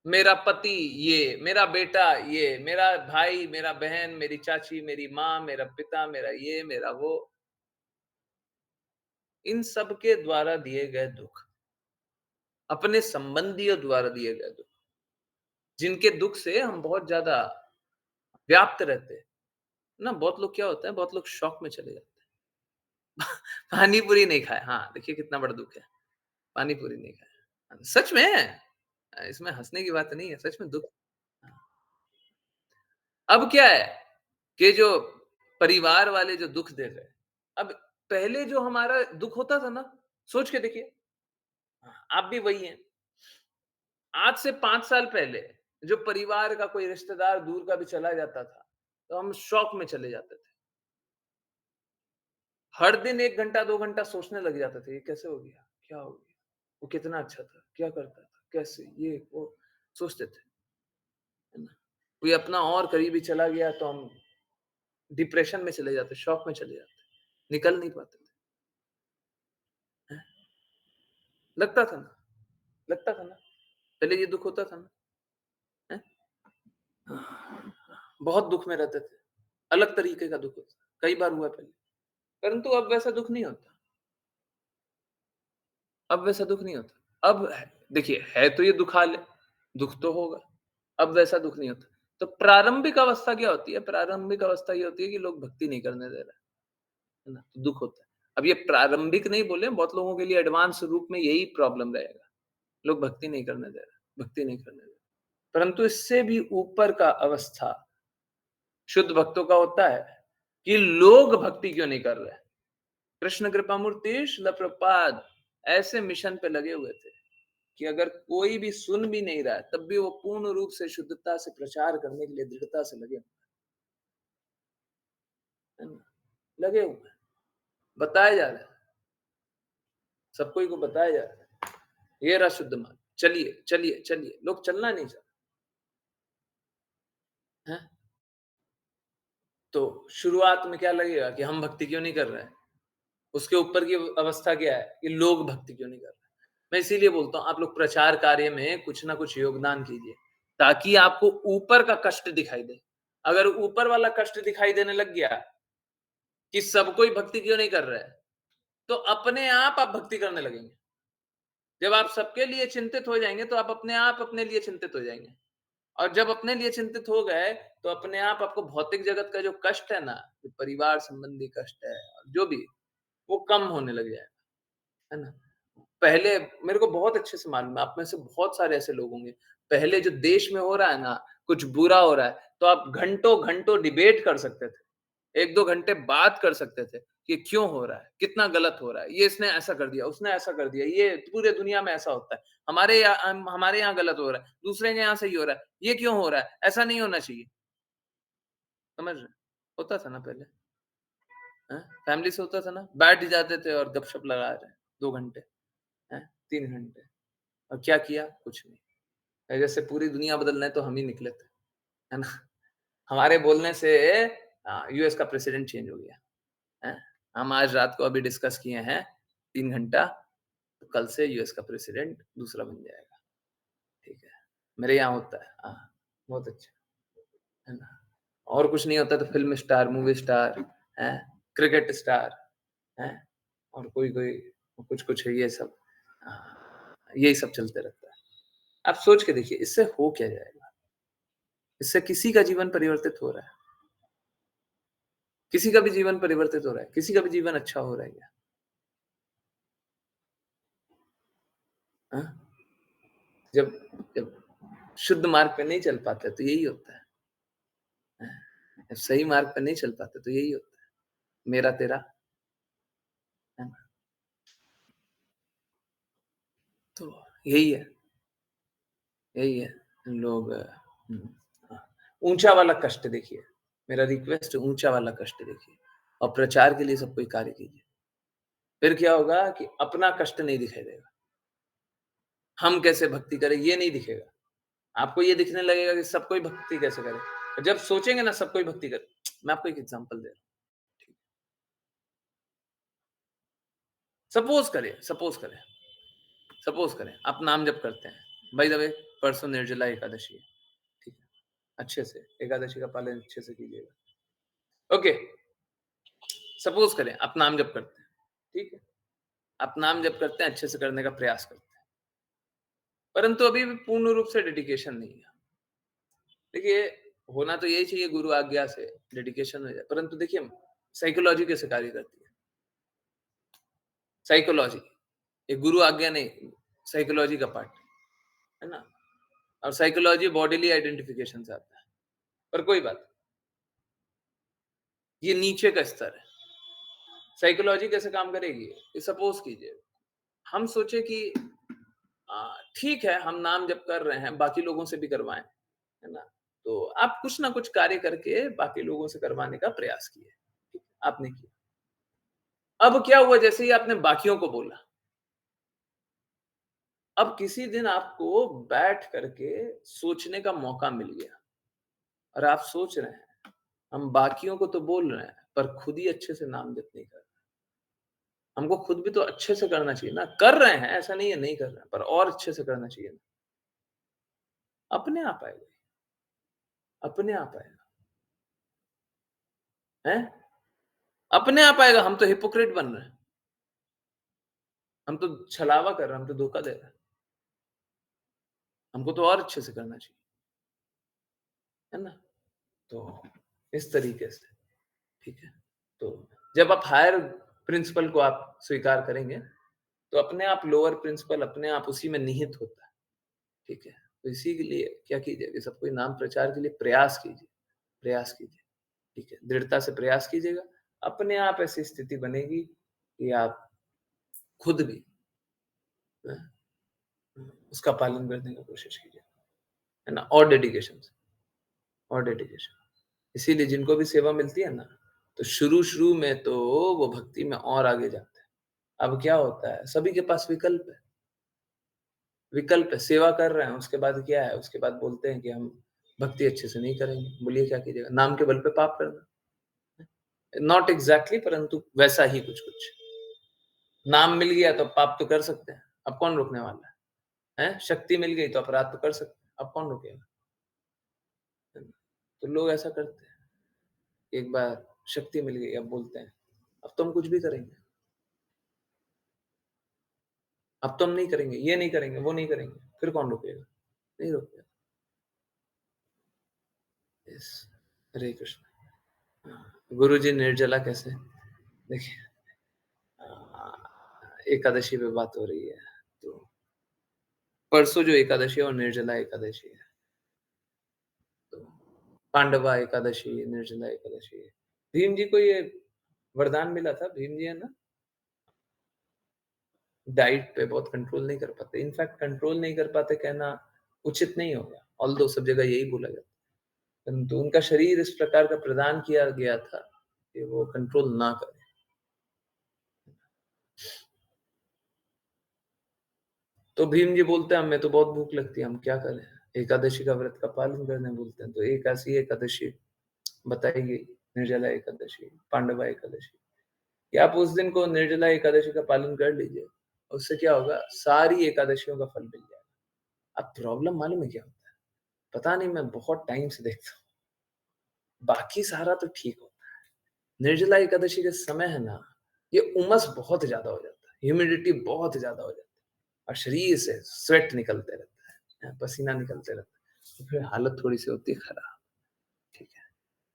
मेरा पति ये, मेरा बेटा ये, मेरा भाई, मेरा बहन, मेरी चाची, मेरी माँ, मेरा पिता, मेरा ये, मेरा वो, इन सब के द्वारा दिए गए दुख, अपने संबंधियों द्वारा दिए गए दुख, जिनके दुख से हम बहुत ज्यादा व्याप्त रहते हैं ना। बहुत लोग क्या होता है, बहुत लोग शौक में चले जाते हैं। पानी पूरी नहीं खाए, हाँ देखिए कितना बड़ा दुख है। पानी पूरी नहीं खाए, सच में है। इसमें हंसने की बात नहीं है, सच में दुख। अब क्या है कि जो परिवार वाले जो दुख दे रहे हैं, अब पहले जो हमारा दुख होता था ना, सोच के देखिए, आप भी वही हैं। आज से 5 साल पहले जो परिवार का कोई रिश्तेदार दूर का भी चला जाता था, तो हम शौक में चले जाते थे। हर दिन 1 घंटा 2 घंटा सोचने लग जाते थे, ये कैसे हो गया? क्या हो गया? वो कितना अच्छा था, क्या करता था, कैसे, ये वो सोचते थे, है ना? कोई अपना और करीबी चला गया तो हम डिप्रेशन में चले जाते, शौक में चले जाते, निकल नहीं पाते थे। हैं? लगता था ना, लगता था ना, पहले ये दुख होता था ना, हैं? बहुत दुख में रहते थे, अलग तरीके का दुख होता, कई बार हुआ पहले, परंतु अब वैसा दुख नहीं होता। अब वैसा दुख नहीं होता। अब देखिए, है तो ये दुखालय, दुख तो होगा। अब वैसा दुख नहीं होता। तो प्रारंभिक अवस्था क्या होती है? प्रारंभिक अवस्था ये होती है कि लोग भक्ति नहीं करने दे रहे, है ना? तो दुख होता है। अब ये प्रारंभिक नहीं बोले, बहुत लोगों के लिए एडवांस रूप में यही प्रॉब्लम रहेगा। लोग भक्ति नहीं करने दे रहे, भक्ति नहीं करने दे रहे। परंतु इससे भी ऊपर का अवस्था शुद्ध भक्तों का होता है कि लोग भक्ति क्यों नहीं कर रहे। कृष्ण कृपामूर्ति श्रील प्रभुपाद ऐसे मिशन पे लगे हुए थे कि अगर कोई भी सुन भी नहीं रहा है, तब भी वो पूर्ण रूप से शुद्धता से प्रचार करने के लिए दृढ़ता से लगे हैं, लगे हुए हैं। बताया जा रहा है, सब कोई को बताया जा रहा है, ये रहा शुद्ध मार्ग, चलिए चलिए चलिए। लोग चलना नहीं चाहते हैं। तो शुरुआत में क्या लगेगा कि हम भक्ति क्यों नहीं कर रहे हैं। उसके ऊपर की अवस्था क्या है कि लोग भक्ति क्यों नहीं कर रहे हैं। मैं इसीलिए बोलता हूं, आप लोग प्रचार कार्य में कुछ ना कुछ योगदान कीजिए, ताकि आपको ऊपर का कष्ट दिखाई दे। अगर ऊपर वाला कष्ट दिखाई देने लग गया कि सब कोई भक्ति क्यों नहीं कर रहा है, तो अपने आप भक्ति करने लगेंगे। जब आप सबके लिए चिंतित हो जाएंगे, तो आप अपने लिए चिंतित हो जाएंगे। और जब अपने लिए चिंतित हो गए, तो अपने आप आपको भौतिक जगत का जो कष्ट है ना, जो परिवार संबंधी कष्ट है, जो भी, वो कम होने लग जाएगा, है ना? पहले मेरे को बहुत अच्छे से मालूम है, आप में से बहुत सारे ऐसे लोग होंगे, पहले जो देश में हो रहा है ना, कुछ बुरा हो रहा है, तो आप घंटों-घंटों डिबेट कर सकते थे। एक दो घंटे बात कर सकते थे कि क्यों हो रहा है, कितना गलत हो रहा है, ये इसने ऐसा कर दिया, उसने ऐसा कर दिया, ये पूरे दुनिया में ऐसा होता है, हमारे यहाँ गलत हो रहा है, दूसरे के यहाँ सही हो रहा है, ये क्यों हो रहा है, ऐसा नहीं होना चाहिए। समझ रहे? होता था ना पहले, हैं? फैमिली से होता था ना, बैठ जाते थे और गपशप लगा रहे हैं 2 घंटे, हैं? 3 घंटे, और क्या किया? कुछ नहीं। जैसे पूरी दुनिया बदलना है तो हम ही निकले थे, है ना? हमारे बोलने से यूएस का प्रेसिडेंट चेंज हो गया, हैं? हम आज रात को अभी डिस्कस किए हैं 3 घंटा, तो कल से यूएस का प्रेसिडेंट दूसरा बन जाएगा, ठीक है? मेरे यहाँ होता है, बहुत अच्छा, है ना? और कुछ नहीं होता तो फ़िल्म स्टार, मूवी स्टार, हैं? क्रिकेट स्टार, हैं? और कोई-कोई कुछ-कुछ है ये सब, यही सब चलते रहता है। आप सोच के देखिए इससे हो क्या जाएगा? इससे किसी का जीवन परिवर्तित हो रहा है? किसी का भी जीवन परिवर्तित हो रहा है? किसी का भी जीवन अच्छा हो रहा है क्या? हाँ? जब जब शुद्ध मार्ग पे नहीं चल पाते तो यही होता है। हाँ, जब सही मार्ग पे नहीं चल पाते तो यही होता है। मेरा तेरा, है ना? तो यही है, यही है। लोग हाँ, ऊँचा वाला कष्ट देखिए। मेरा रिक्वेस्ट है ऊँचा वाला कष्ट देखिए और प्रचार के लिए सब कोई कार्य कीजिए। फिर क्या होगा कि अपना कष्ट नहीं दिखाई देगा। हम कैसे भक्ति करें ये नहीं दिखेगा। आपको ये दिखने लगेगा कि सब कोई भक्ति कैसे करे। और जब सोचेंगे ना सब कोई भक्ति करे, मैं आपको एक एग्ज़ाम्पल दे रहा हूँ। सपोज़ करें आप नाम जप करते हैं। बाय द वे परसों निर्जला एकादशी है, ठीक है? अच्छे से एकादशी का पालन अच्छे से कीजिएगा। ओके, सपोज़ करें आप नाम जप करते हैं, ठीक है? आप नाम जप करते हैं, अच्छे से करने का प्रयास करते हैं। परंतु अभी भी पूर्ण रूप से डेडिकेशन नहीं है। देखिए, होना तो यही चाहिए गुरु आज्ञा से डेडिकेशन हो जाए। परंतु देखिए साइकोलॉजी कैसे कार्य करती है? साइकोलॉजी, ये गुरु आज्ञा नहीं, साइकोलॉजी का पार्ट, है ना? और साइकोलॉजी बॉडीली आइडेंटिफिकेशन से आता है। पर कोई बात, ये नीचे का स्तर है। साइकोलॉजी कैसे काम करेगी? ये सपोज़ कीजिए, हम सोचे कि ठीक है, हम नाम जप कर रहे हैं, बाकी लोगों से भी करवाएँ, है ना? तो आप कुछ ना कुछ कार्य करके बाकी लोगों से करवाने का प्रयास किए, ठीक है? आपने किया। अब क्या हुआ जैसे ही आपने बाकियों को बोला, अब किसी दिन आपको बैठ करके सोचने का मौका मिल गया और आप सोच रहे हैं, हम बाकियों को तो बोल रहे हैं, पर खुद ही अच्छे से नाम जप नहीं कर रहे। हमको खुद भी तो अच्छे से करना चाहिए ना, कर रहे हैं, ऐसा नहीं है नहीं कर रहे हैं, पर और अच्छे से करना चाहिए ना। अपने आप आएगा, अपने आप आएगा, हैं? अपने आप आएगा, हम तो हिपोक्रेट बन रहे हैं। हम तो छलावा कर रहे हैं, हम तो धोखा दे रहे हैं। हमको तो और अच्छे से करना चाहिए, है ना? तो इस तरीके से, ठीक है? तो जब आप हायर प्रिंसिपल को आप स्वीकार करेंगे, तो अपने आप लोअर प्रिंसिपल अपने आप उसी में निहित होता है, ठीक है? तो इसी के लिए क्या कीजिए कि सब कोई नाम प्रचार के लिए प्रयास कीजिए, ठीक है? दृढ़ता से प्रयास कीजिएगा, अपने आप ऐसी स्थिति बनेगी कि आप खुद भी अ, उसका पालन करने की कोशिश कीजिए, है ना? और डेडिकेशन। इसीलिए जिनको भी सेवा मिलती है ना, तो शुरू-शुरू में तो वो भक्ति में और आगे जाते हैं। अब क्या होता है, सभी के पास विकल्प है, सेवा कर रहे हैं, उसके बाद क्या है, उसके बाद बोलते हैं कि हम भक्ति अच्छे से नहीं करेंगे। बोलिए क्या कीजिएगा? नाम के बल पे पाप करना। नॉट एक्ज़ैक्टली परंतु वैसा ही कुछ-कुछ। नाम मिल गया तो पाप तो कर सकते हैं, अब कौन रोकने वाला है? हैं? शक्ति मिल गई तो अपराध तो कर सकते हैं, अब कौन रोकेगा? है ना? तो लोग ऐसा करते हैं, एक बार शक्ति मिल गई अब बोलते हैं, अब तो हम कुछ भी करेंगे, अब तो हम नहीं करेंगे, ये नहीं करेंगे, वो नहीं करेंगे, फिर कौन रोकेगा? नहीं रोकेगा। यस, हरे कृष्ण। गुरुजी निर्जला कैसे? देखिए एकादशी पे बात हो रही है, तो परसों जो एकादशी है वो निर्जला एकादशी है। तो पांडवा एकादशी, निर्जला एकादशी, भीम जी को ये वरदान मिला था। भीम जी है ना, डाइट पे बहुत कंट्रोल नहीं कर पाते। इनफैक्ट कंट्रोल नहीं कर पाते कहना उचित नहीं होगा, ऑल्दो सब जगह यही बोला जाता है, परंतु उनका शरीर इस प्रकार का प्रदान किया गया था कि वो कंट्रोल ना करे। तो भीम जी बोलते हैं हमें तो बहुत भूख लगती है, हम क्या करें? एकादशी का व्रत का पालन करने बोलते हैं। तो एक ऐसी एकादशी बताई गई, निर्जला एकादशी, पांडवा एकादशी, कि आप उस दिन को निर्जला एकादशी का पालन कर लीजिए, उससे क्या होगा, सारी एकादशियों का फल मिल जाएगा। अब प्रॉब्लम मालूम है क्या होता है? पता नहीं, मैं बहुत टाइम से देखता हूँ, बाकी सारा तो ठीक होता है, निर्जला एकादशी के समय है ना, ये उमस बहुत ज्यादा हो जाता है, ह्यूमिडिटी बहुत ज्यादा हो जाती है, और शरीर से स्वेट निकलते रहता है, पसीना निकलते रहता है, तो फिर हालत थोड़ी सी होती है खराब। ठीक है,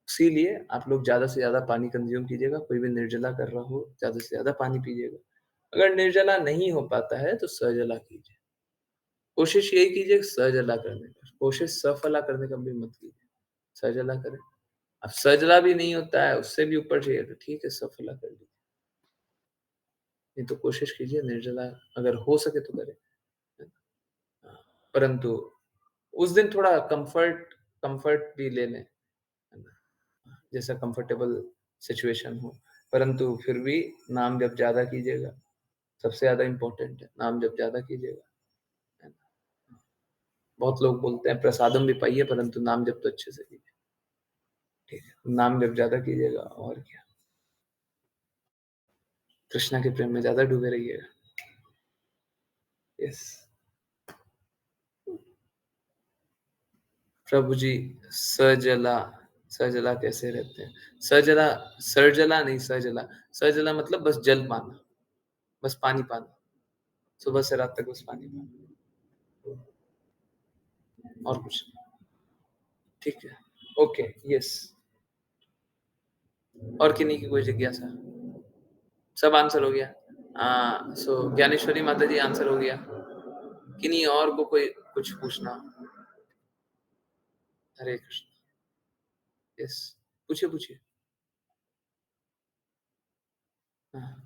इसीलिए आप लोग ज्यादा से ज्यादा पानी कंज्यूम कीजिएगा। कोई भी निर्जला कर रहा हो, ज्यादा से ज्यादा पानी पीजिएगा। अगर निर्जला नहीं हो पाता है तो सहजला कीजिए। कोशिश यही कीजिए सहजला करने का, कोशिश सफला करने का भी मत कीजिए, सहजला करें। अब सहजला भी नहीं होता है, उससे भी ऊपर चाहिए तो ठीक है, सफला कर लीजिए, नहीं तो कोशिश कीजिए निर्जला अगर हो सके तो करें। परंतु उस दिन थोड़ा कंफर्ट कंफर्ट भी ले लें, जैसा कंफर्टेबल सिचुएशन हो, परंतु फिर भी नाम जप ज्यादा कीजिएगा, सबसे ज्यादा इम्पोर्टेंट है, नाम जप ज्यादा कीजिएगा। बहुत लोग बोलते हैं प्रसादम भी पाइए, परंतु नाम जप तो अच्छे से कीजिए। ठीक है, नाम जप ज्यादा कीजिएगा, और क्या, कृष्णा के प्रेम में ज्यादा डूबे रहिएगा। यस, प्रभु जी सजला, सजला कैसे रहते हैं? सजला, सरजला नहीं, सजला, सजला मतलब बस जल पाना, बस पानी पाना, सुबह से रात तक बस पानी पाना, और कुछ नहीं। ठीक है, ओके, यस। और किन्हीं की कोई जिज्ञासा? सब आंसर हो गया? सो ज्ञानेश्वरी माता जी आंसर हो गया। किन्हीं और को कोई कुछ पूछना? हरे कृष्ण। यस, पूछिए पूछिए। हाँ।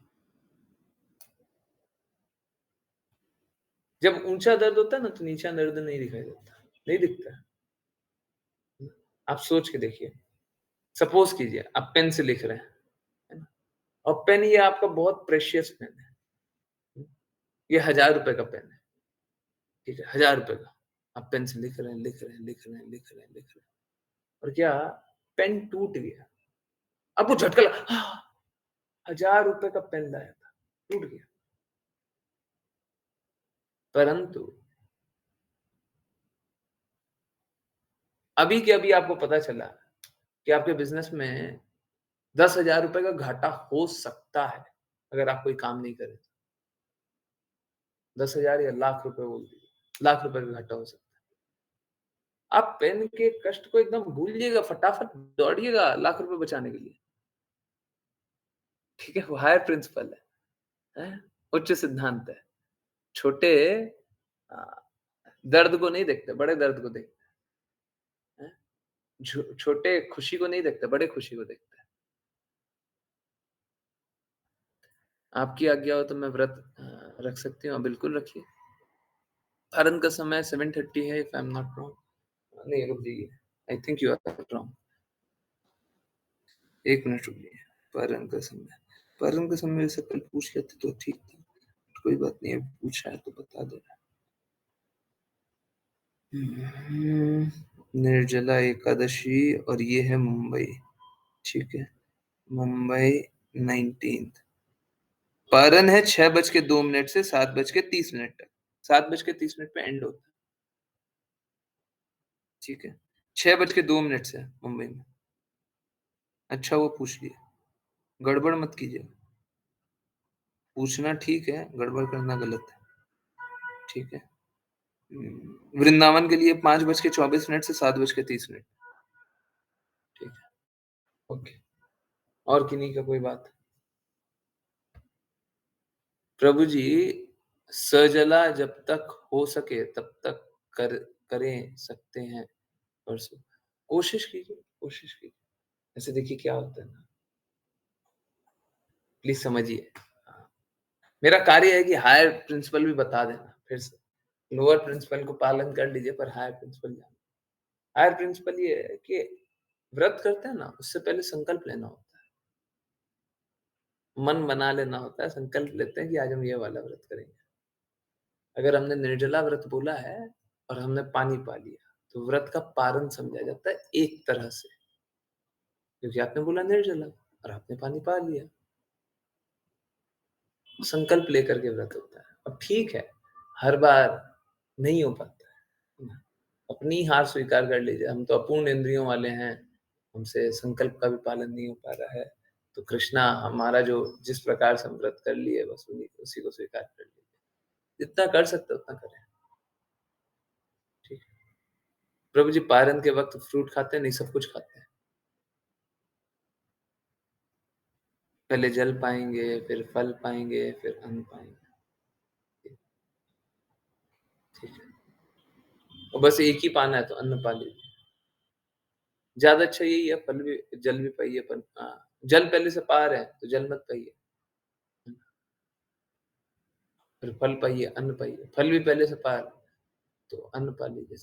जब ऊंचा दर्द होता है ना तो नीचा दर्द नहीं दिखाई देता, नहीं दिखता। आप सोच के देखिए, सपोज कीजिए आप पेन से लिख रहे हैं, है ना? और पेन ये आपका बहुत प्रेशियस पेन है, ये 1000 रुपए का पेन है, ठीक है, 1000 रुपए का। आप पेन से लिख रहे हैं, लिख रहे हैं, लिख रहे हैं, लिख रहे हैं, लिख रहे हैं, और क्या, पेन टूट गया। आपको झटका लगा, 1000 रुपए का पेन लाया था, टूट गया। परंतु अभी के अभी आपको पता चला कि आपके बिजनेस में 10,000 रुपए का घाटा हो सकता है अगर आप कोई काम नहीं करें। 10,000 या लाख रुपए बोल दीजिए, लाख रुपए का घाटा हो सकता है। आप पेन के कष्ट को एकदम भूलिएगा, फटाफट दौड़िएगा लाख रुपए बचाने के लिए। ठीक है, वो हायर प्रिंसिपल है? उच्च सिद्धांत है। छोटे अ, दर्द को नहीं देखते, बड़े दर्द को देखते हैं। छोटे खुशी को नहीं देखते, बड़े खुशी को देखते हैं। आपकी आज्ञा हो तो मैं व्रत रख सकती हूँ? बिल्कुल रखिए। भारत का समय 7:30 है, if I am not wrong. नहीं, रुक जाइए, I think you are wrong. 1 minute रुकिए। पारण का समय, पारण का समय से कल पूछ लेते तो ठीक था, कोई बात नहीं, अब पूछा है तो बता देना। निर्जला एकादशी, और ये है मुंबई, ठीक है, मुंबई 19। पारण है 6:02 से 7:30 तक, 7:30 पे एंड होता है, ठीक है, 6:02 से मुंबई में। अच्छा वो पूछ लिए, गड़बड़ मत कीजिए, पूछना ठीक है, गड़बड़ करना गलत है, ठीक है। वृंदावन के लिए 5:24 से 7:30, ठीक है, ओके। और किन्हीं का कोई बात? प्रभु जी सजला जब तक हो सके तब तक करें सकते हैं परसों, कोशिश कीजिए, कोशिश कीजिए। ऐसे देखिए क्या होता है ना, प्लीज समझिए। मेरा कार्य है कि हायर प्रिंसिपल भी बता देना, फिर से लोअर प्रिंसिपल को पालन कर लीजिए पर हायर प्रिंसिपल जाना। हायर प्रिंसिपल ये है कि व्रत करते हैं ना, उससे पहले संकल्प लेना होता है, मन बना लेना होता है, संकल्प लेते हैं कि आज हम ये वाला व्रत करेंगे। अगर हमने निर्जला व्रत बोला है और हमने पानी पा लिया तो व्रत का पारण समझा जाता है एक तरह से, क्योंकि आपने बोला निर्जला और आपने पानी पा लिया। संकल्प लेकर के व्रत होता है। अब ठीक है, हर बार नहीं हो पाता है, अपनी हार स्वीकार कर लीजिए। हम तो अपूर्ण इंद्रियों वाले हैं, हमसे संकल्प का भी पालन नहीं हो पा रहा है, तो कृष्णा हमारा जो जिस प्रकार से हम व्रत कर लिए बस उसी को स्वीकार कर लीजिए। जितना कर सकते उतना करें, ठीक है। प्रभु जी पारण के वक्त फ्रूट खाते हैं? नहीं, सब कुछ खाते हैं। पहले जल पाएंगे, फिर फल पाएंगे, फिर अन्न पाएंगे, ठीक है। और बस एक ही पाना है तो अन्न पा लीजिए। ज्यादा अच्छा यही है, फल भी जल भी पाइए, पर जल पहले से पा रहे हैं तो जल मत पाइए, फिर फल पाइए, अन्न पाइए। फल भी पहले से पा रहे तो अन्न पा लीजिए।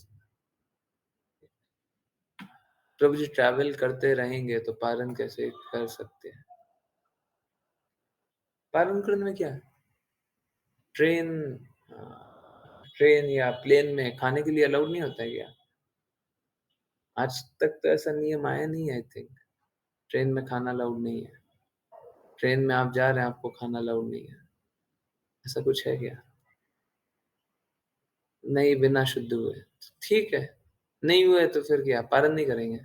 प्रभु जी ट्रैवल करते रहेंगे तो पारण कैसे कर सकते हैं? पारण करने में क्या है? ट्रेन या प्लेन में खाने के लिए अलाउड नहीं होता है क्या? आज तक तो ऐसा नियम आया नहीं है। आई थिंक ट्रेन में खाना अलाउड नहीं है। ट्रेन में आप जा रहे हैं, आपको खाना अलाउड नहीं है, ऐसा कुछ है क्या? नहीं, बिना शुद्ध हुए ठीक है, नहीं हुए तो फिर क्या, पारण नहीं करेंगे?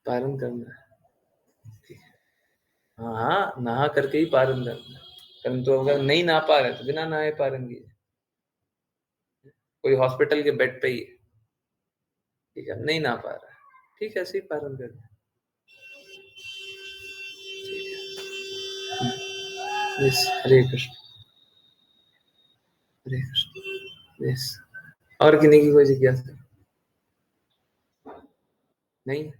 पारण करना है, ठीक है। हाँ, नहा करके ही पारण करना है, परंतु अगर नहीं नहा पा रहे तो बिना नहाए पारण कीजिए। कोई हॉस्पिटल के बेड पे ही है, ठीक है, नहीं नहा पा रहा है, ठीक है, ऐसे ही पारण करना है, ठीक है। यस, हरे कृष्ण, हरे कृष्ण। यस, और किन्हीं की कोई जिज्ञासा नहीं?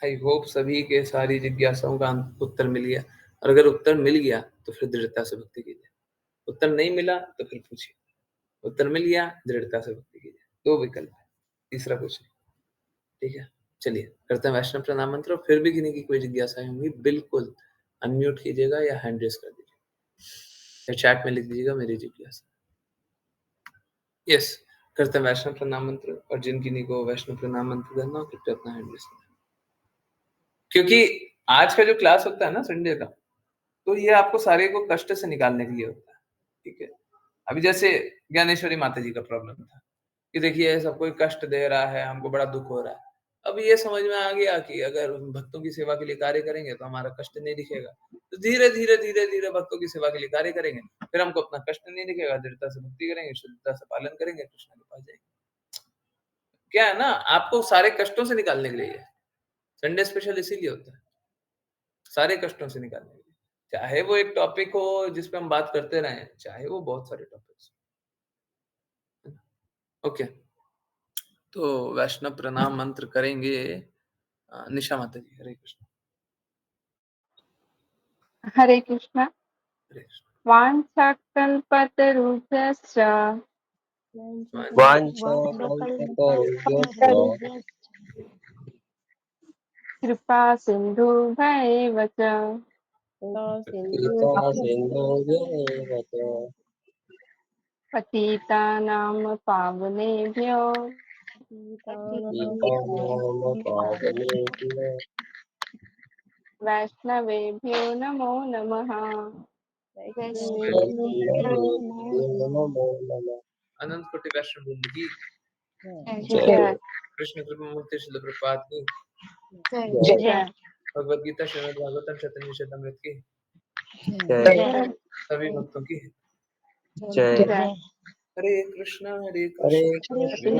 आई होप सभी के सारी जिज्ञासाओं का उत्तर मिल गया, और अगर उत्तर मिल गया तो फिर दृढ़ता से भक्ति कीजिए। उत्तर नहीं मिला तो फिर पूछिए। उत्तर मिल गया, दृढ़ता से भक्ति कीजिए। दो विकल्प है, तीसरा कुछ नहीं, ठीक है। चलिए करते हैं वैष्णव प्रणाम मंत्र। और फिर भी किन्हीं की कोई जिज्ञासाएं होंगी बिल्कुल अनम्यूट कीजिएगा या हैंड रेस कर दीजिए या चैट में लिख दीजिएगा मेरी जिज्ञासा। यस, करते हैं वैष्णव प्रणाम मंत्र। और जिन किन्हीं को वैष्णव प्रणाम मंत्र करना हो कृपया अपना हैंड रेस करें, क्योंकि आज का जो क्लास होता है ना संडे का, तो ये आपको सारे को कष्ट से निकालने के लिए होता है, ठीक है। अभी जैसे ज्ञानेश्वरी माता जी का प्रॉब्लम था कि देखिए सब कोई कष्ट दे रहा है, हमको बड़ा दुख हो रहा है। अब ये समझ में आ गया कि अगर हम भक्तों की सेवा के लिए कार्य करेंगे तो हमारा कष्ट नहीं दिखेगा, तो धीरे धीरे धीरे धीरे भक्तों की सेवा के लिए कार्य करेंगे, फिर हमको अपना कष्ट नहीं दिखेगा, दृढ़ता से भक्ति करेंगे, शुद्धता से पालन करेंगे, कृष्ण के पास जाएंगे। क्या है ना, आपको सारे कष्टों से निकालने के लिए संडे स्पेशल इसीलिए होता है, सारे कष्टों से निकालने के लिए। चाहे वो एक टॉपिक हो जिसपे हम बात करते रहे, चाहे वो बहुत सारे टॉपिक्स। ओके, तो वैष्णव प्रणाम मंत्र करेंगे निशा माता जी। हरे कृष्ण। हरे कृष्ण। हरे कृष्ण। वाञ्छाकल्पतरुभ्यश्च वाञ्छाकल्पतरुभ्यश्च कृपा सिन्धुभ्येव च कृपा सिन्धुभ्येव च पतितानां पावनेभ्यो पतितानां पावनेभ्यो वैष्णवेभ्यो नमो नमः। वैष्णवेभ्यो नमो नमः। अनंत कोटि वैष्णव वृंद की जय जय कृष्ण कृपा मूर्ति श्रील प्रभुपाद की जय जय भगवद गीता श्रीमद् भागवतम चैतन्य चरितमृत की जय जय सभी भक्तों की। जय जय। हरे कृष्ण हरे हरे कृष्ण कृष्ण